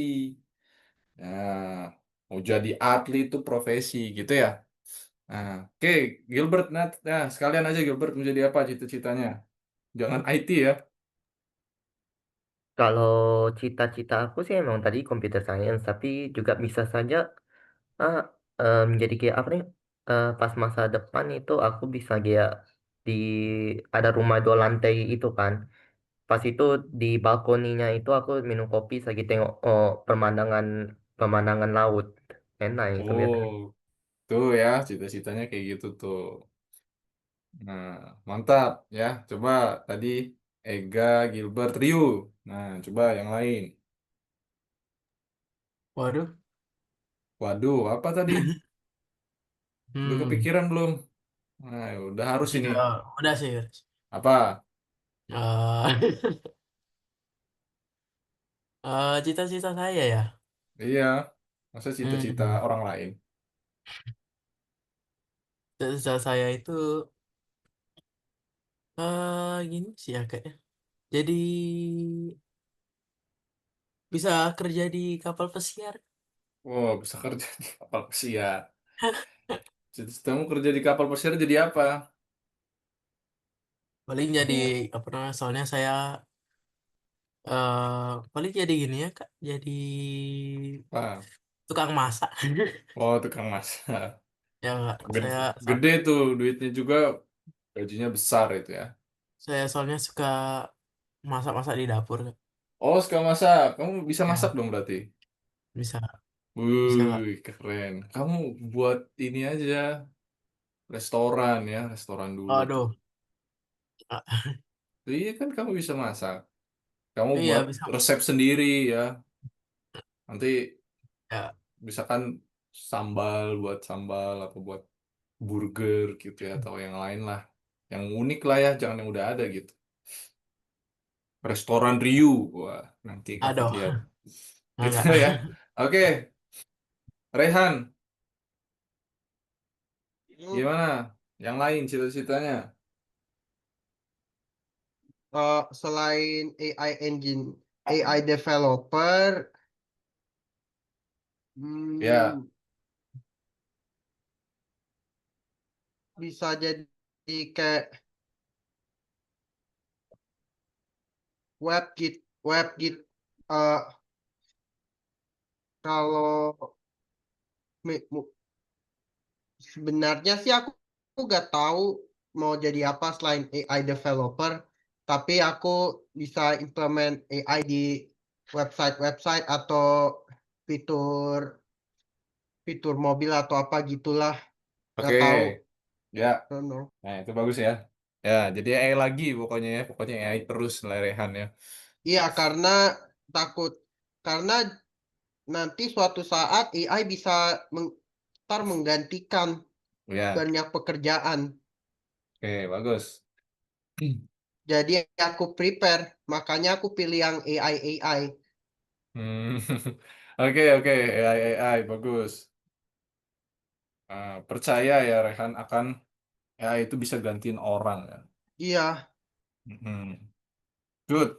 Nah, mau jadi atlet itu profesi gitu ya. Nah, oke, Gilbert, nah, sekalian aja Gilbert menjadi apa cita-citanya? Jangan IT ya. Kalau cita-cita aku sih emang tadi computer science, tapi juga bisa saja ah, menjadi kayak apa nih? Pas masa depan itu aku bisa kayak di ada rumah 2 lantai itu kan. Pas itu di balkoninya itu aku minum kopi lagi tengok pemandangan pemandangan laut. Enak itu lihat. Oh, tuh ya, cita-citanya kayak gitu tuh. Nah, mantap ya. Coba tadi Ega, Gilbert, Ryu. Nah, coba yang lain. Waduh. Waduh, apa tadi? Udah Hmm. kepikiran belum? Nah, udah harus ini. Udah sih. Apa? Eh, cita-cita saya ya. Iya, masa cita-cita Hmm. orang lain? Cita-cita saya itu gini sih ya kayaknya. Jadi bisa kerja di kapal pesiar. Wow, bisa kerja di kapal pesiar. Cita-citamu kerja di kapal pesiar jadi apa? Paling jadi Kamu apa namanya? Soalnya saya paling jadi gini ya Kak. Jadi apa? tukang masak. Oh, tukang masak. Ya enggak. Gede, gede tuh duitnya juga, gajinya besar itu ya. Saya soalnya suka masak-masak di dapur Kak. Oh, suka masak. Kamu bisa masak Ya, dong berarti. bisa bisa Kak. Wih, keren. Kamu buat ini aja, restoran ya, restoran dulu tuh. Aduh. Ah, Iya kan kamu bisa masak. Kamu iya buat bisa. resep sendiri ya. Nanti Ya, misalkan sambal, buat sambal apa buat burger gitu ya atau yang lain lah. Yang unik lah ya, jangan yang udah ada gitu. Restoran Ryu. Wah, nanti Kafit aduh. lihat. Gitu Enggak. ya. Oke, Rehan, Hmm, gimana? Yang lain cita-citanya? selain AI engine, AI developer, Ya, hmm, bisa jadi kayak web git. eh Kalau me- sebenarnya sih aku nggak tahu mau jadi apa selain AI developer, tapi aku bisa implement AI di website-website atau fitur fitur mobil atau apa gitulah. Nggak oke. tahu. Ya, Don't know. nah itu bagus ya. Ya, jadi AI lagi pokoknya ya. Pokoknya AI terus lah Rehan ya. Iya, takut karena nanti suatu saat AI bisa ntar menggantikan Ya, banyak pekerjaan. oke, bagus. Jadi aku prepare, makanya aku pilih yang AI AI. Hmm. Oke, oke, AI, AI, bagus. Percaya ya Rehan akan AI itu bisa gantiin orang ya. Iya. Hmm. Good.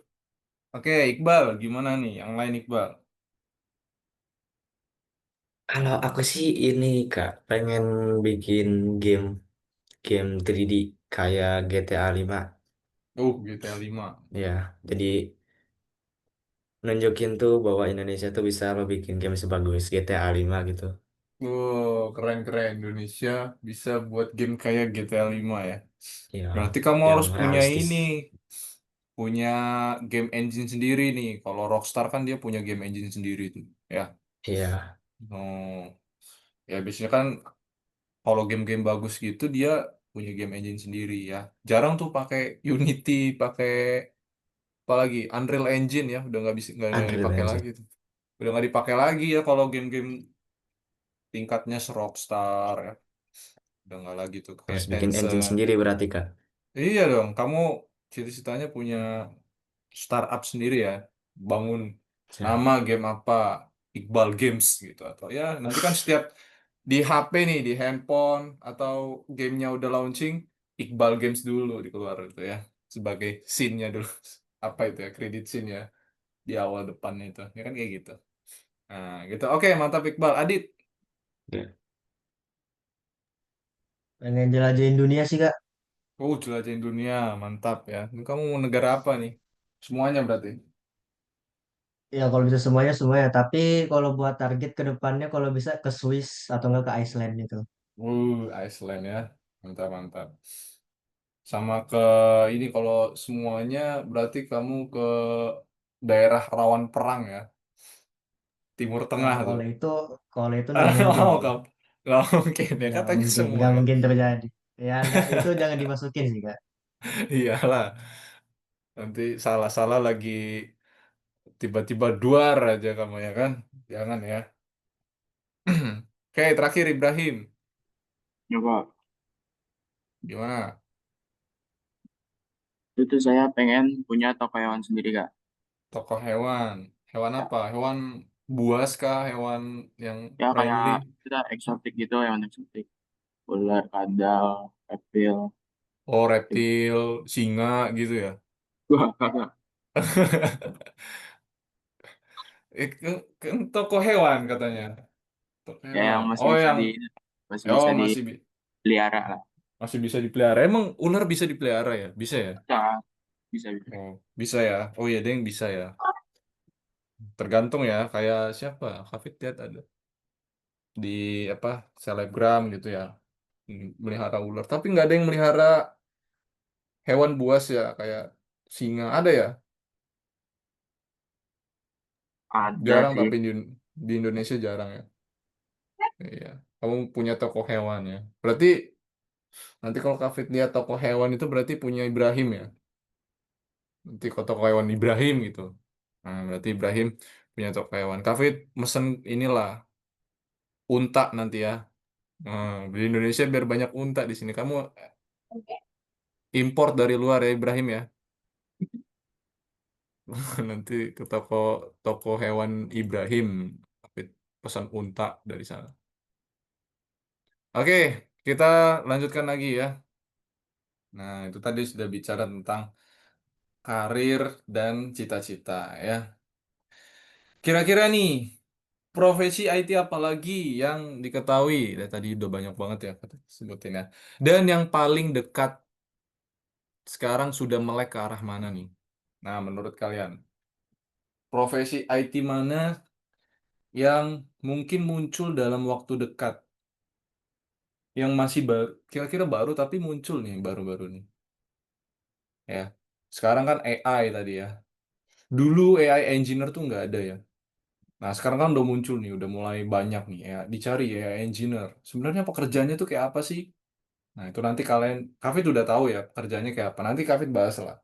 Oke, Iqbal, gimana nih? Yang lain Iqbal. Kalau aku sih ini Kak, pengen bikin game game 3D kayak GTA 5. GTA 5. Ya, jadi nunjukin tuh bahwa Indonesia tuh bisa lo bikin game sebagus GTA 5 gitu. Keren-keren. Indonesia bisa buat game kayak GTA 5 ya. Ya, Berarti kamu yang harus punya ini, realistis. punya game engine sendiri nih. Kalau Rockstar kan dia punya game engine sendiri tuh, ya. Iya, Oh, ya biasanya kan kalau game-game bagus gitu dia punya game engine sendiri ya. Jarang tuh pakai Unity, pakai apa lagi Unreal Engine ya, udah nggak bisa nggak Unreal dipakai lagi Engine. tuh. Udah nggak dipakai lagi ya kalau game-game tingkatnya Rockstar ya. Udah nggak lagi tuh kayak Harus bikin engine Tencent. sendiri berarti Kak. Iya dong, kamu cita-citanya punya startup sendiri ya, bangun Ya, nama game apa, Iqbal Games gitu atau ya nanti kan setiap di HP nih, di handphone atau gamenya udah launching, Iqbal Games dulu dikeluar itu ya sebagai scene-nya dulu. Apa itu ya, kredit scene ya di awal depannya itu. Ya kan kayak gitu. Nah, gitu. Oke, mantap Iqbal. Adit. Ya. Pengen jelajahin dunia sih Kak. Oh, jelajahin dunia, mantap ya. Ini kamu mau negara apa nih? Semuanya berarti. Ya kalau bisa semuanya semuanya. Tapi kalau buat target ke depannya kalau bisa ke Swiss atau enggak ke Iceland gitu. Iceland ya. Mantap, mantap. Sama ke ini kalau semuanya berarti kamu ke daerah rawan perang ya. Timur Nah Tengah tuh. kalau itu nggak mungkin Oh, sih. kamu. Nggak mungkin ya, katanya semua Nggak ya. mungkin terjadi. Ya nggak itu jangan dimasukin sih Kak. Iyalah, nanti salah-salah lagi tiba-tiba duar aja kamu ya kan? Jangan ya. Oke, terakhir Ibrahim. Coba Gimana? itu saya pengen punya toko hewan sendiri Kak. Tokoh hewan. Hewan apa? Hewan buas kah? Hewan yang Ya kayak friendly? kita eksotik gitu, hewan eksotik. Ular, kadal, reptil. Oh, reptil, singa gitu ya. Wah, kakak. Kan toko hewan katanya. Toko Ya yang hewan. masih Oh, bisa yang bisa masih dipelihara lah. masih bisa dipelihara. Emang ular bisa dipelihara ya? Bisa ya? Bisa, bisa. Oh, bisa ya. Oh iya, ada yang bisa ya. Tergantung ya, kayak siapa? Hafid lihat ada di apa selebgram gitu ya, melihara ular. Tapi nggak ada yang melihara hewan buas ya, kayak singa. Ada ya? Ada Jarang sih. tapi di Indonesia jarang ya. Iya. Kamu punya toko hewan ya. Berarti nanti kalau Hafid lihat toko hewan itu berarti punya Ibrahim ya. Nanti kalau toko hewan Ibrahim gitu. Nah, berarti Ibrahim punya toko hewan. Hafid mesen inilah unta nanti ya. Nah, di Indonesia biar banyak unta di sini. Kamu import dari luar ya Ibrahim ya. Nanti ke toko toko hewan Ibrahim, tapi pesan unta dari sana. Oke, kita lanjutkan lagi ya. Nah, itu tadi sudah bicara tentang karir dan cita-cita ya. Kira-kira nih, profesi IT apa lagi yang diketahui? Ya, tadi udah banyak banget ya sebutin ya. Dan yang paling dekat sekarang sudah melek ke arah mana nih? Nah, menurut kalian, profesi IT mana yang mungkin muncul dalam waktu dekat, yang masih baru, kira-kira baru tapi muncul nih baru-baru nih ya. Sekarang kan AI tadi ya. Dulu AI engineer tuh nggak ada ya. Nah sekarang kan udah muncul nih, udah mulai banyak nih ya. Dicari ya AI engineer. Sebenarnya pekerjaannya tuh kayak apa sih? Nah itu nanti kalian, Kavit udah tahu ya pekerjaannya kayak apa. Nanti Kavit bahas lah.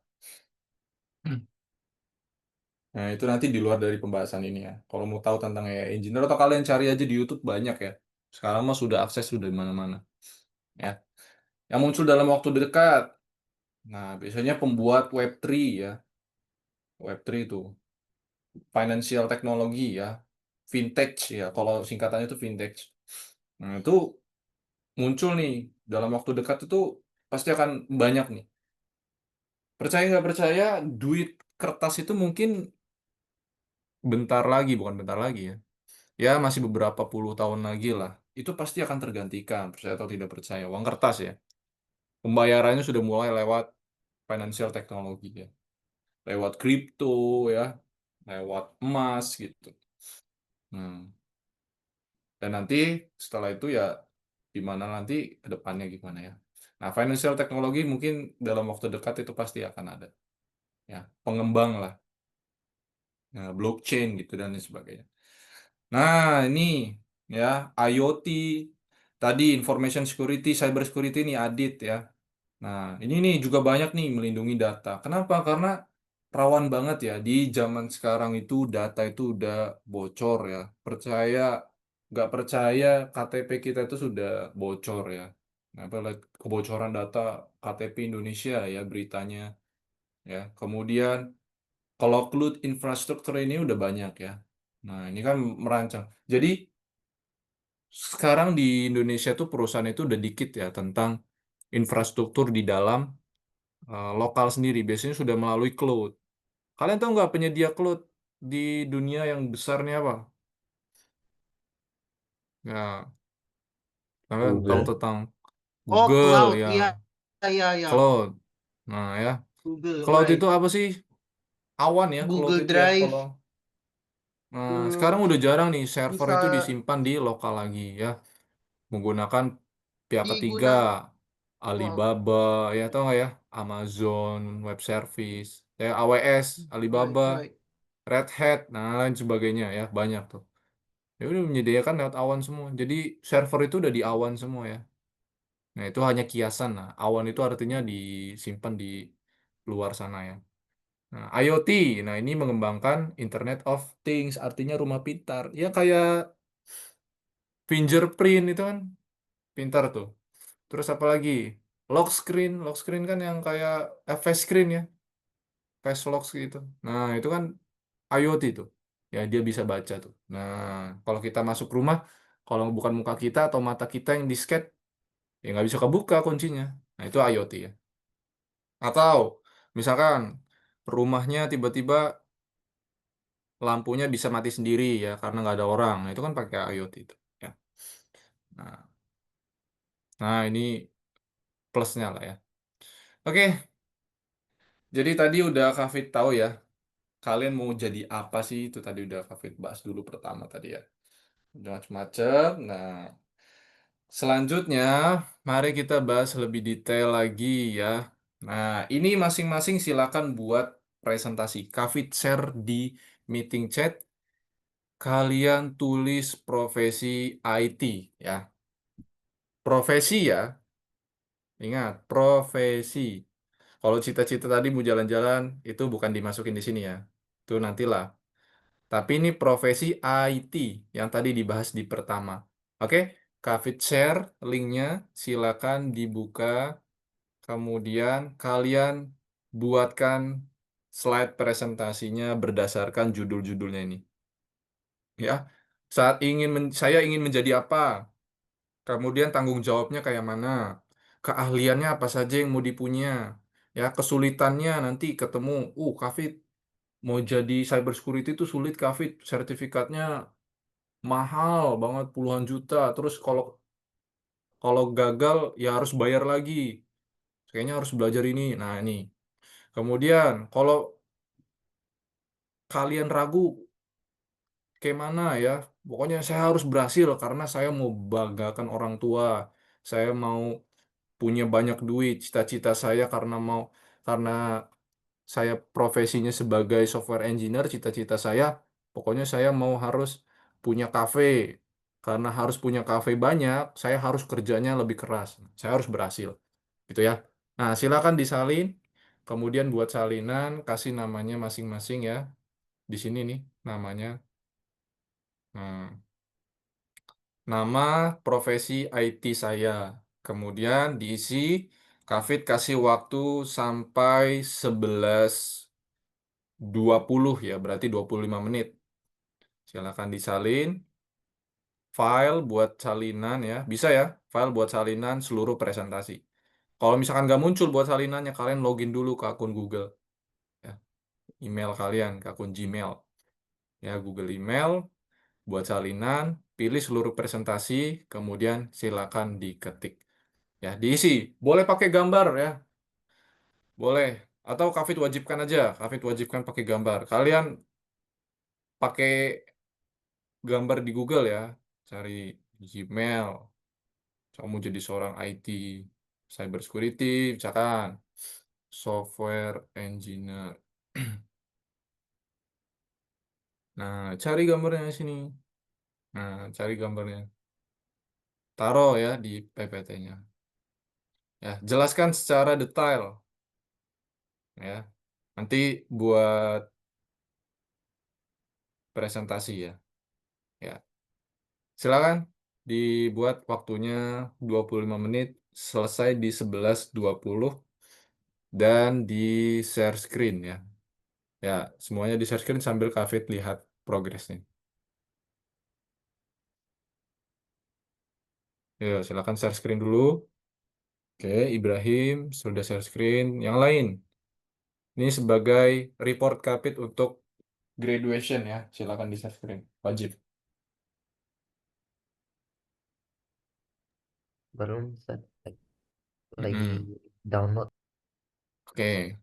Nah itu nanti di luar dari pembahasan ini ya. Kalau mau tahu tentang AI engineer atau kalian cari aja di YouTube banyak ya. Sekarang mah sudah akses sudah di mana-mana ya. Yang muncul dalam waktu dekat. Nah, biasanya pembuat Web3 ya. Web3 itu financial technology ya. Fintech ya. Kalau singkatannya itu fintech. Nah, itu muncul nih dalam waktu dekat itu pasti akan banyak nih. Percaya nggak percaya, duit kertas itu mungkin bentar lagi, bukan bentar lagi ya. Ya, masih beberapa puluh tahun lagi lah. Itu pasti akan tergantikan, percaya atau tidak percaya. Uang kertas ya. Pembayarannya sudah mulai lewat financial technology ya. Lewat kripto ya, lewat emas gitu. Hmm. Dan nanti setelah itu ya gimana nanti ke depannya gimana ya. Nah, financial technology mungkin dalam waktu dekat itu pasti akan ada. Ya, pengembang lah, ya, blockchain gitu dan lain sebagainya. Nah, ini ya IoT, tadi information security, cyber security ini Adit ya. Nah, ini nih juga banyak nih melindungi data. Kenapa? Karena rawan banget ya di zaman sekarang itu data itu udah bocor ya. Percaya nggak percaya KTP kita itu sudah bocor ya. Nah, apalagi kebocoran data KTP Indonesia ya beritanya ya. Kemudian kalau cloud infrastruktur ini udah banyak ya. Nah, ini kan merancang. Jadi sekarang di Indonesia tuh perusahaan itu udah dikit ya tentang infrastruktur di dalam lokal sendiri. Biasanya sudah melalui cloud. Kalian tahu nggak penyedia cloud di dunia yang besarnya apa? Ya, kalian tahu Google. tentang Oh, Google cloud. ya, Iya, iya, iya. cloud. Nah ya, Google, cloud itu right. apa sih? Awan ya, cloud Google itu ya. Kalau Drive. sekarang udah jarang nih server itu Bisa disimpan di lokal lagi ya, menggunakan pihak ketiga, digunakan. Wow. Alibaba, ya tau nggak ya, Amazon Web Service, ya AWS, Right, Alibaba, right. Red Hat, nah lain sebagainya ya, banyak tuh. Ya udah menyediakan lewat awan semua. Jadi server itu udah di awan semua ya. Nah, itu hanya kiasan. Nah, awan itu artinya disimpan di luar sana ya. Nah, IoT, nah ini mengembangkan Internet of Things, artinya rumah pintar. Ya kayak fingerprint itu kan pintar tuh. Terus apa lagi? Lock screen kan yang kayak face screen ya, face lock gitu. Nah, itu kan IoT tuh. Ya, dia bisa baca tuh. Nah, kalau kita masuk rumah, kalau bukan muka kita atau mata kita yang di-scan, ya nggak bisa kebuka kuncinya. Nah, itu IoT ya. Atau misalkan rumahnya tiba-tiba lampunya bisa mati sendiri ya karena nggak ada orang. Nah, itu kan pakai IoT itu. Ya. Nah, nah, ini plusnya lah ya. Oke, jadi tadi udah Kak tahu ya. Kalian mau jadi apa sih? Itu tadi udah Kak bahas dulu pertama tadi ya. Udah macem-macem. Nah, selanjutnya mari kita bahas lebih detail lagi ya. Nah, ini masing-masing silakan buat presentasi. Kak share di meeting chat. Kalian tulis profesi IT ya. Profesi ya. Ingat, profesi. Kalau cita-cita tadi mau jalan-jalan, itu bukan dimasukin di sini ya. Itu nantilah. Tapi ini profesi IT yang tadi dibahas di pertama. Oke, Kavit share linknya, silakan dibuka. Kemudian kalian buatkan slide presentasinya berdasarkan judul-judulnya ini. Ya, saya ingin menjadi apa? Kemudian tanggung jawabnya kayak mana? Keahliannya apa saja yang mau dipunya? Ya, kesulitannya nanti ketemu, Kafit mau jadi cyber security itu sulit Kafit, sertifikatnya mahal banget puluhan juta. Terus kalau kalau gagal ya harus bayar lagi. Kayaknya harus belajar ini. Nah, ini. Kemudian kalau kalian ragu kayak mana ya? Pokoknya saya harus berhasil karena saya mau banggakan orang tua. Saya mau punya banyak duit, cita-cita saya karena saya profesinya sebagai software engineer, cita-cita saya pokoknya saya mau harus punya kafe. Karena harus punya kafe banyak, saya harus kerjanya lebih keras. Saya harus berhasil, gitu ya. Nah, silakan disalin, kemudian buat salinan, kasih namanya masing-masing ya. Di sini nih namanya. Nah, nama profesi IT saya. Kemudian diisi, Kafit kasih waktu sampai 11:20 ya, berarti 25 menit. Silakan disalin, file buat salinan ya, bisa ya, file buat salinan seluruh presentasi. Kalau misalkan nggak muncul buat salinannya, kalian login dulu ke akun Google, ya, email kalian, ke akun Gmail, ya, Google Email, buat salinan, pilih seluruh presentasi, kemudian silakan diketik. Ya, diisi. Boleh pakai gambar ya, boleh. Atau Kafit wajibkan aja, Kafit wajibkan pakai gambar. Kalian pakai gambar di Google ya, cari Gmail, kamu jadi seorang IT, cyber security, misalkan software engineer. Nah, cari gambarnya di sini. Nah, cari gambarnya. Taruh ya di PPT-nya. Ya, jelaskan secara detail ya. Nanti buat presentasi ya. Ya, silakan dibuat waktunya 25 menit, selesai di 11:20 dan di share screen ya. Ya, semuanya di share screen sambil Kak lihat progresnya. Ya, silakan share screen dulu. Oke, Ibrahim sudah share screen. Yang lain, ini sebagai report kapit untuk graduation ya. Silakan di share screen. Wajib. Belum set, lagi Mm-mm. download. Oke.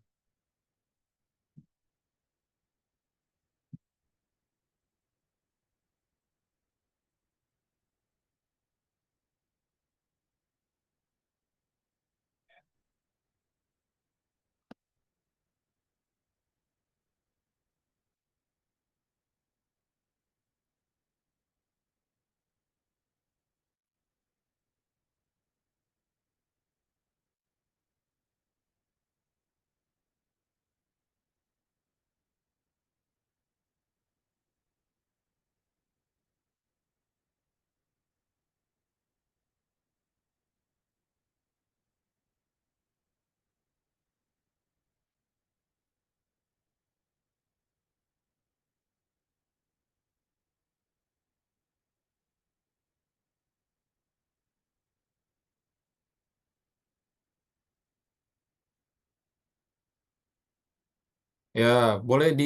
Ya, boleh di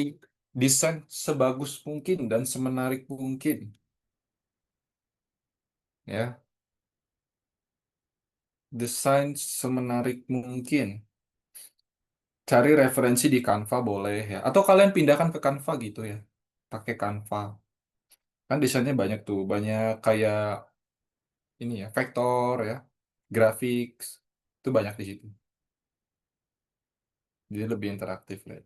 desain sebagus mungkin dan semenarik mungkin. Ya, desain semenarik mungkin. Cari referensi di Canva boleh ya. Atau kalian pindahkan ke Canva gitu ya. Pakai Canva. Kan desainnya banyak tuh. Banyak kayak ini ya, vektor ya, grafik. Itu banyak di situ. Jadi lebih interaktif lah.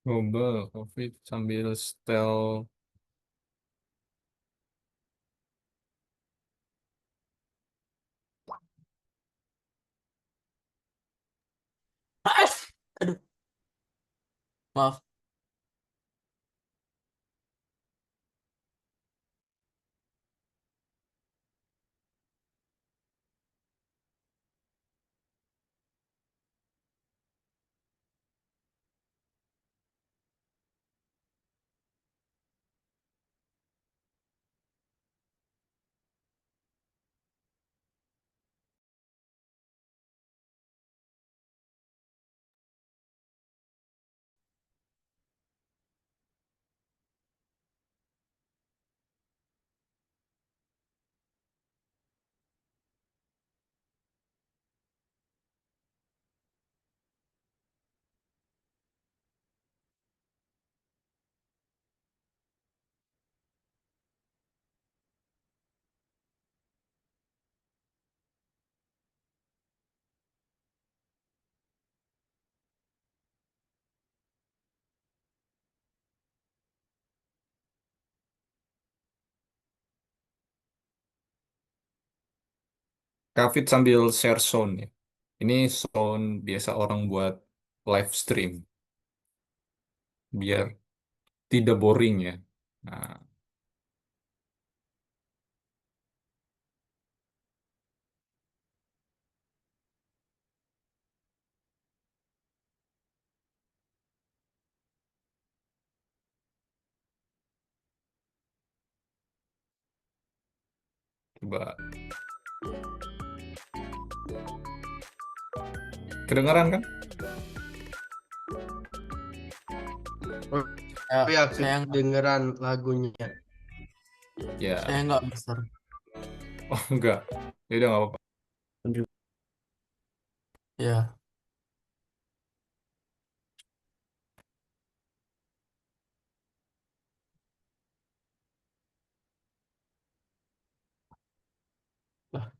Global COVID sambil setel. Aduh, maaf. Kafit sambil share sound ya. Ini sound biasa orang buat live stream biar tidak boring ya. Nah, coba kedengaran kan? Oh Ya, ya, saya kedengeran lagunya. Ya, nggak Mister. oh enggak. Ya udah nggak apa-apa. Ya, lah.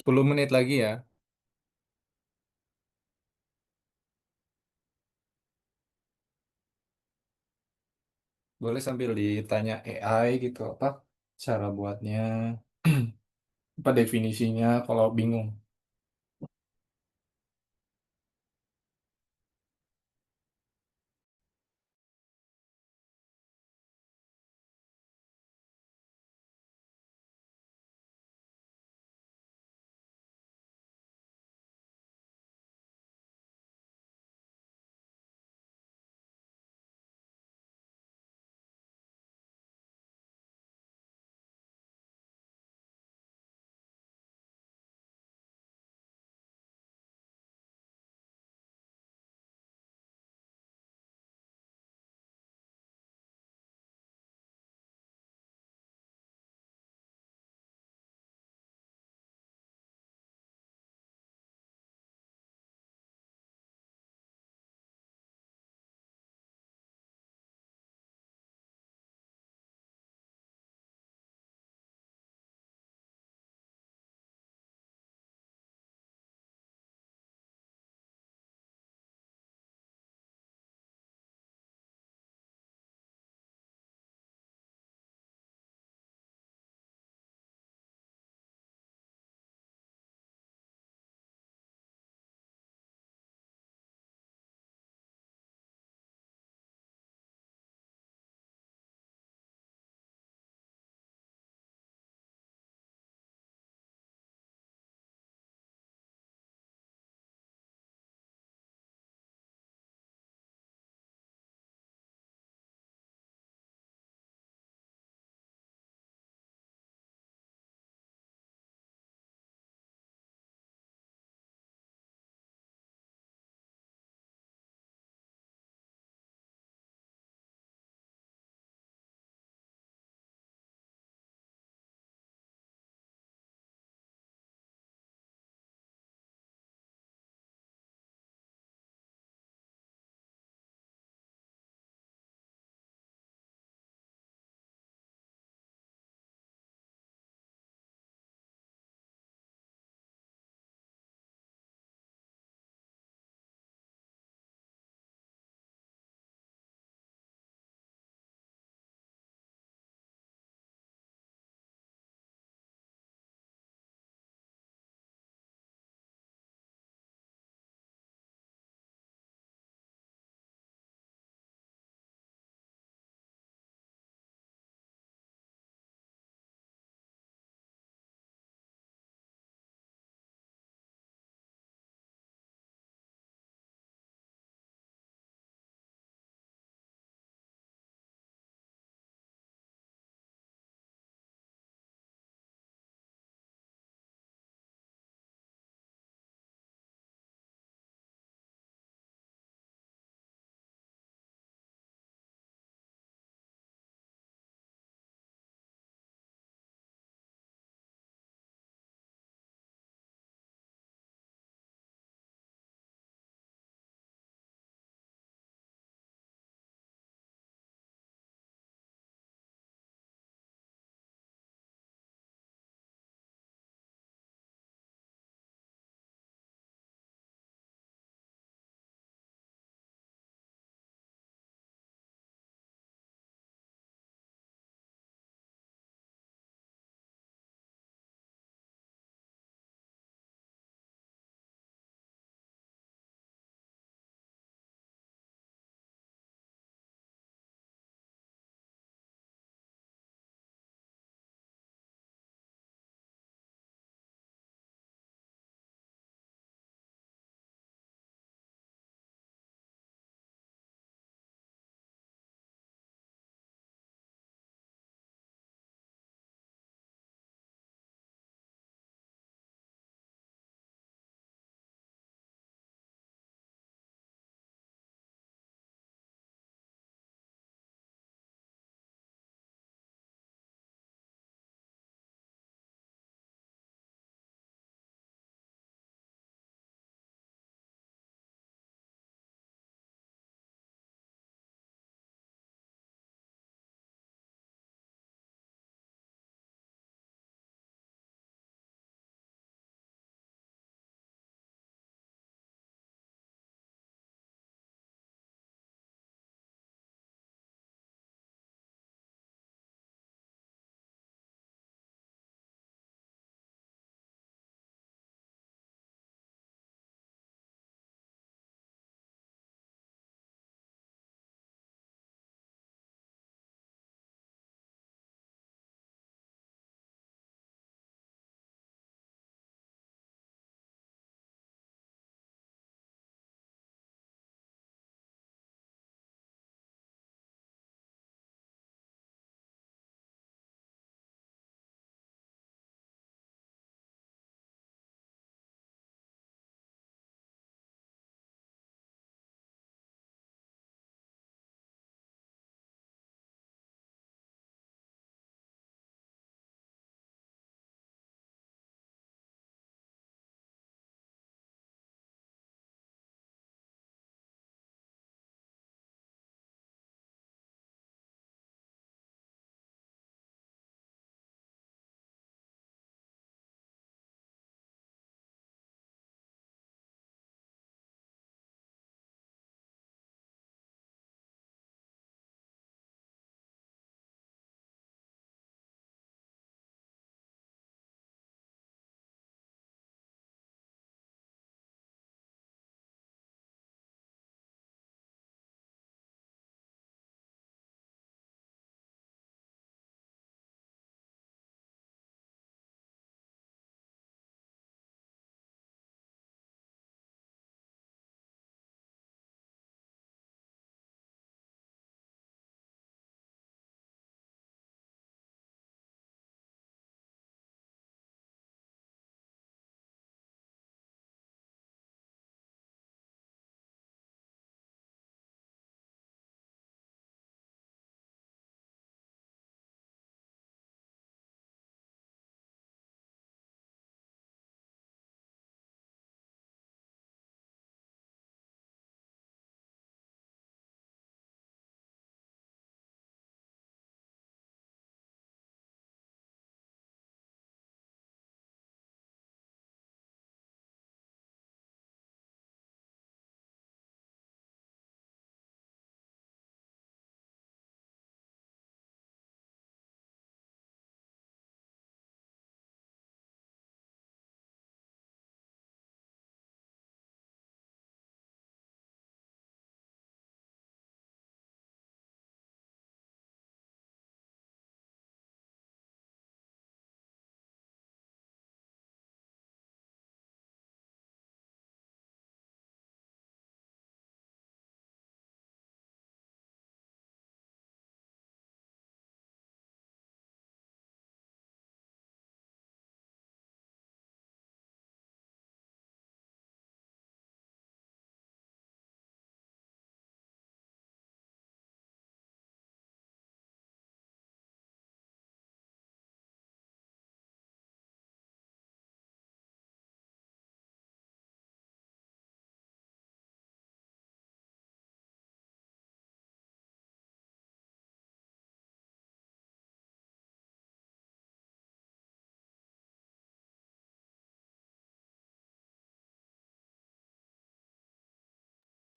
10 menit lagi ya. Boleh sambil ditanya AI gitu apa cara buatnya, apa definisinya kalau bingung.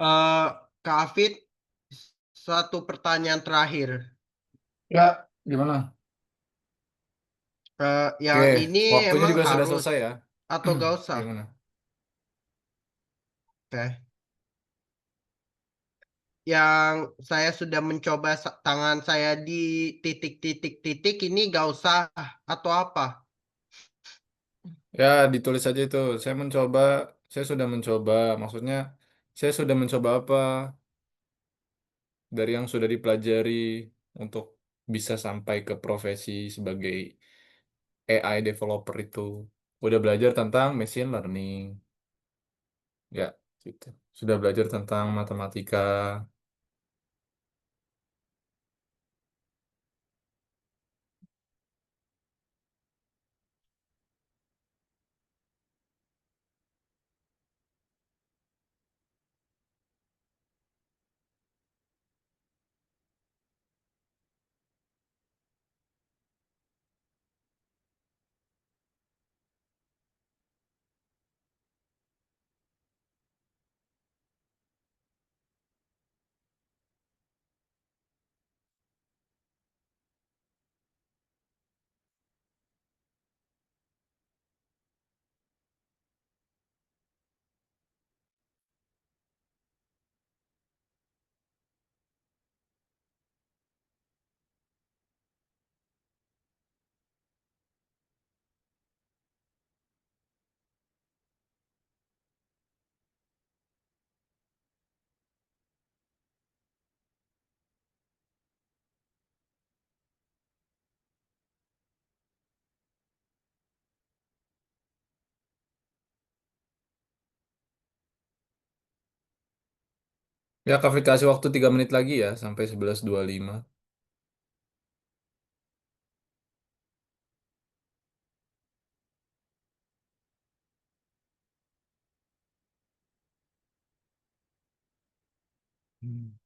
Eh, Kak Afid, satu pertanyaan terakhir. Ya, gimana? Oke, Yang ini waktunya emang juga sudah harus selesai ya. atau gak usah? Gimana? Oke. Yang saya sudah mencoba tangan saya di titik-titik-titik ini gak usah atau apa? Ya, ditulis saja itu. Saya sudah mencoba. Maksudnya, saya sudah mencoba apa dari yang sudah dipelajari untuk bisa sampai ke profesi sebagai AI developer itu. Udah belajar tentang machine learning. Ya, gitu. Sudah belajar tentang matematika. Ya, Kak Fik, kasih waktu 3 menit lagi ya, sampai 11.25. Hmm.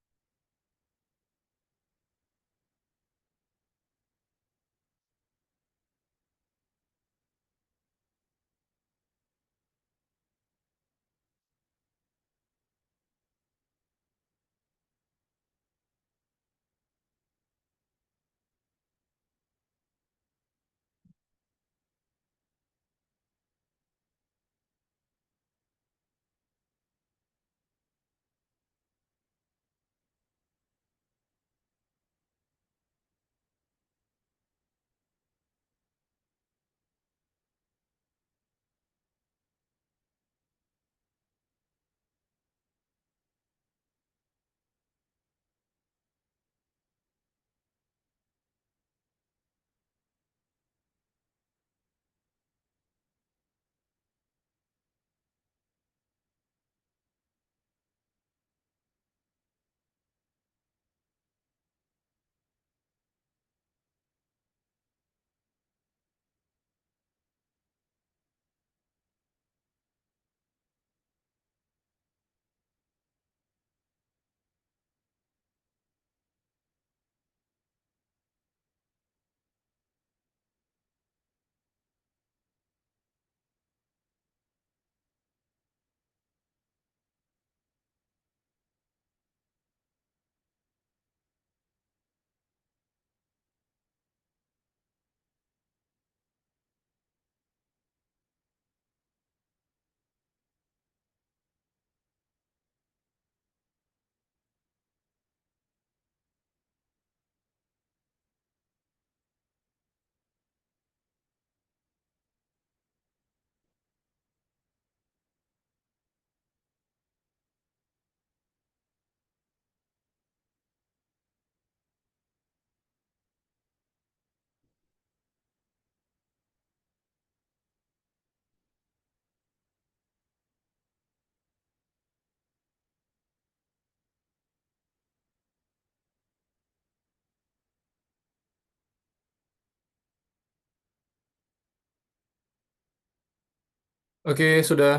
Oke, sudah.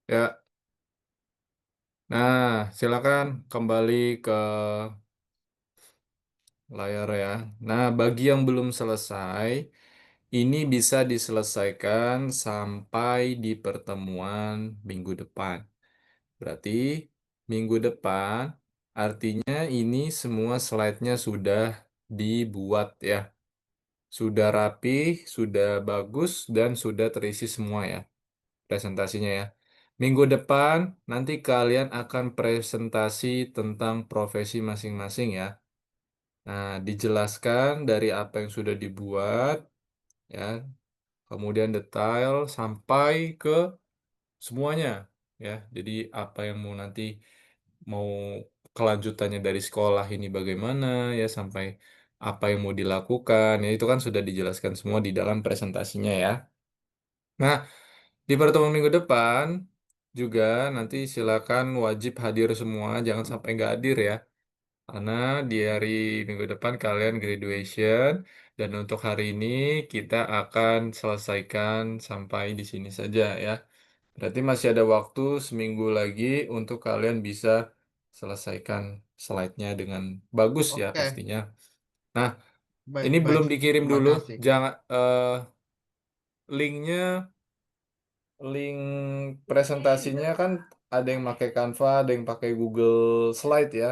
Ya. Nah, silakan kembali ke layar ya. Nah, bagi yang belum selesai, ini bisa diselesaikan sampai di pertemuan minggu depan. Berarti minggu depan artinya ini semua slide-nya sudah dibuat ya. Sudah rapi, sudah bagus, dan sudah terisi semua ya presentasinya ya. Minggu depan nanti kalian akan presentasi tentang profesi masing-masing ya. Nah, dijelaskan dari apa yang sudah dibuat ya, kemudian detail sampai ke semuanya ya. Jadi apa yang mau nanti mau kelanjutannya dari sekolah ini bagaimana ya sampai apa yang mau dilakukan ya itu kan sudah dijelaskan semua di dalam presentasinya ya. Nah, di pertemuan minggu depan juga nanti silakan wajib hadir semua, jangan sampai nggak hadir ya. Karena di hari minggu depan kalian graduation dan untuk hari ini kita akan selesaikan sampai di sini saja ya. Berarti masih ada waktu seminggu lagi untuk kalian bisa selesaikan slide-nya dengan bagus ya Oke, pastinya. Nah, ini baik. belum dikirim Terima dulu. kasih. Jangan linknya, link presentasinya kan ada yang pakai Canva, ada yang pakai Google Slide ya.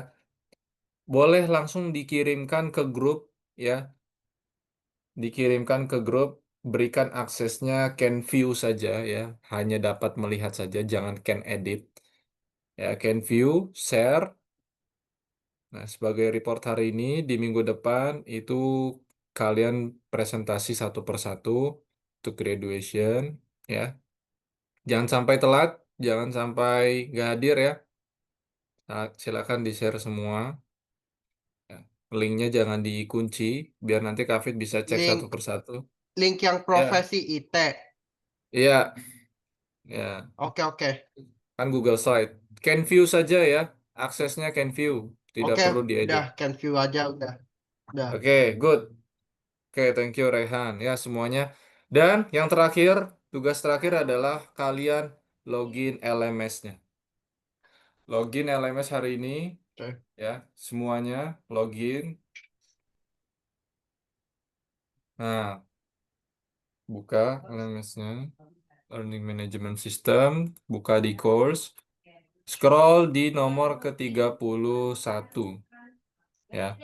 Boleh langsung dikirimkan ke grup ya. Dikirimkan ke grup, berikan aksesnya can view saja ya. Hanya dapat melihat saja, jangan can edit. Ya, can view, share. Nah, sebagai report hari ini, di minggu depan itu kalian presentasi satu persatu untuk graduation, ya. Jangan sampai telat, jangan sampai nggak hadir ya. Nah, silakan di-share semua. Ya. Linknya jangan dikunci, biar nanti Kafit bisa cek satu Link persatu. link yang Ya, profesi IT. iya, ya. Oke, oke. Kan Google Slide. Can view saja ya, aksesnya can view, tidak Oke, perlu udah diedit. can view aja udah. Udah. Oke, good. Oke, thank you Rehan. Ya, semuanya. Dan yang terakhir, tugas terakhir adalah kalian login LMS-nya. Login LMS hari ini, Oke. ya, semuanya login. Nah, buka LMS-nya, Learning Management System, buka di course, scroll di nomor ke-31, ya.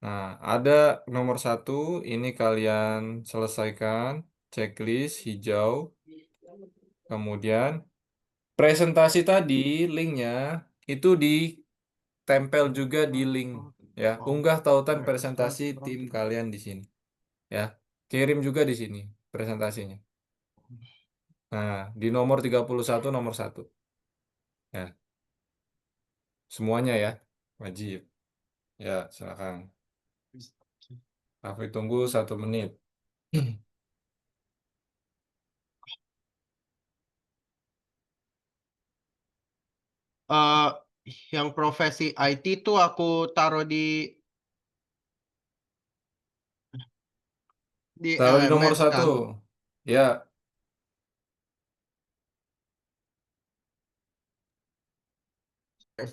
Nah, ada nomor 1, ini kalian selesaikan, checklist hijau, kemudian presentasi tadi, linknya itu ditempel juga di link ya. Unggah tautan presentasi tim kalian di sini ya. Kirim juga di sini presentasinya. Nah, di nomor 31 nomor 1. Ya, semuanya ya. Wajib. Ya, silakan. Aku tunggu 1 menit. eh yang profesi IT tuh aku taruh di Taruh di nomor LMS 1. kan. Ya,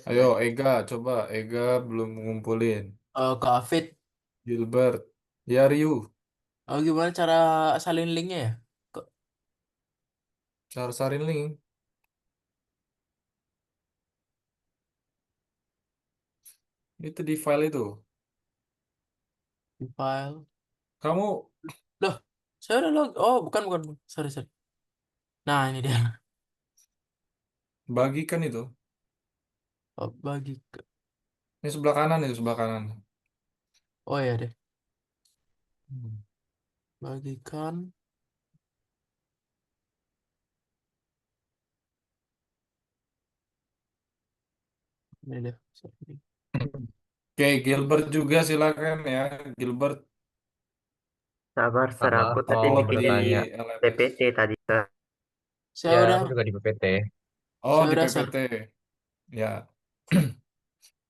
ayo Slide. Ega, coba Ega belum ngumpulin. Ke Afid. Gilbert, ya Ryu, Oh, gimana cara salin linknya ya? Kok sarin link. Itu di file itu. di file? Kamu Loh, saya udah log. Oh, bukan, bukan. Sorry, sorry. Nah, ini dia. bagikan itu. Oh, bagi ke. Ini sebelah kanan itu, sebelah kanan. Oh ya deh. Hmm. Bagikan. Ini deh. Sorry. Oke, Gilbert juga silakan ya. Gilbert Sabar, Sir, Sama aku tadi mau upload di bikinin bertanya. LMS. PPT tadi, Sir. Saya Ya, udah, aku juga di PPT. Oh, saya di udah, Sir. PPT. Ya.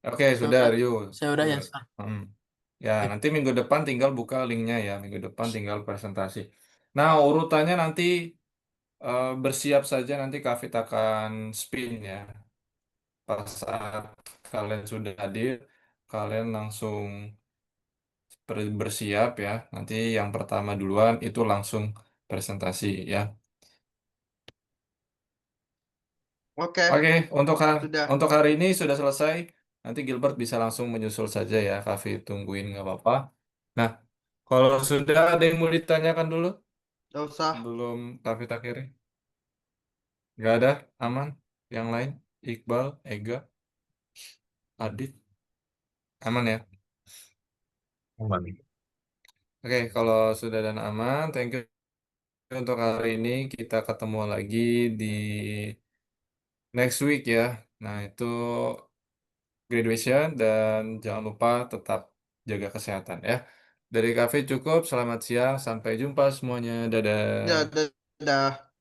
Oke, Saya sudah udah, Ryu. saya udah ya, Good. Sir. Hmm. Ya, Oke. nanti minggu depan tinggal buka linknya ya. Minggu depan tinggal presentasi. Nah, urutannya nanti bersiap saja nanti Kavit akan spin ya. Pas saat kalian sudah hadir, kalian langsung bersiap ya. Nanti yang pertama duluan itu langsung presentasi ya. Oke, Oke, sudah. untuk hari ini sudah selesai. Nanti Gilbert bisa langsung menyusul saja ya. Kavi tungguin nggak apa-apa. Nah, kalau sudah ada yang mau ditanyakan dulu Gak usah. sebelum Kavi akhiri? Nggak ada? Aman? Yang lain? Iqbal, Ega, Adit? Aman ya? Aman. Oke, kalau sudah dan aman, thank you untuk hari ini. Kita ketemu lagi di next week ya. Nah, itu graduation dan jangan lupa tetap jaga kesehatan ya. Dari Cafe cukup, selamat siang, sampai jumpa semuanya. Dadah. Dadah.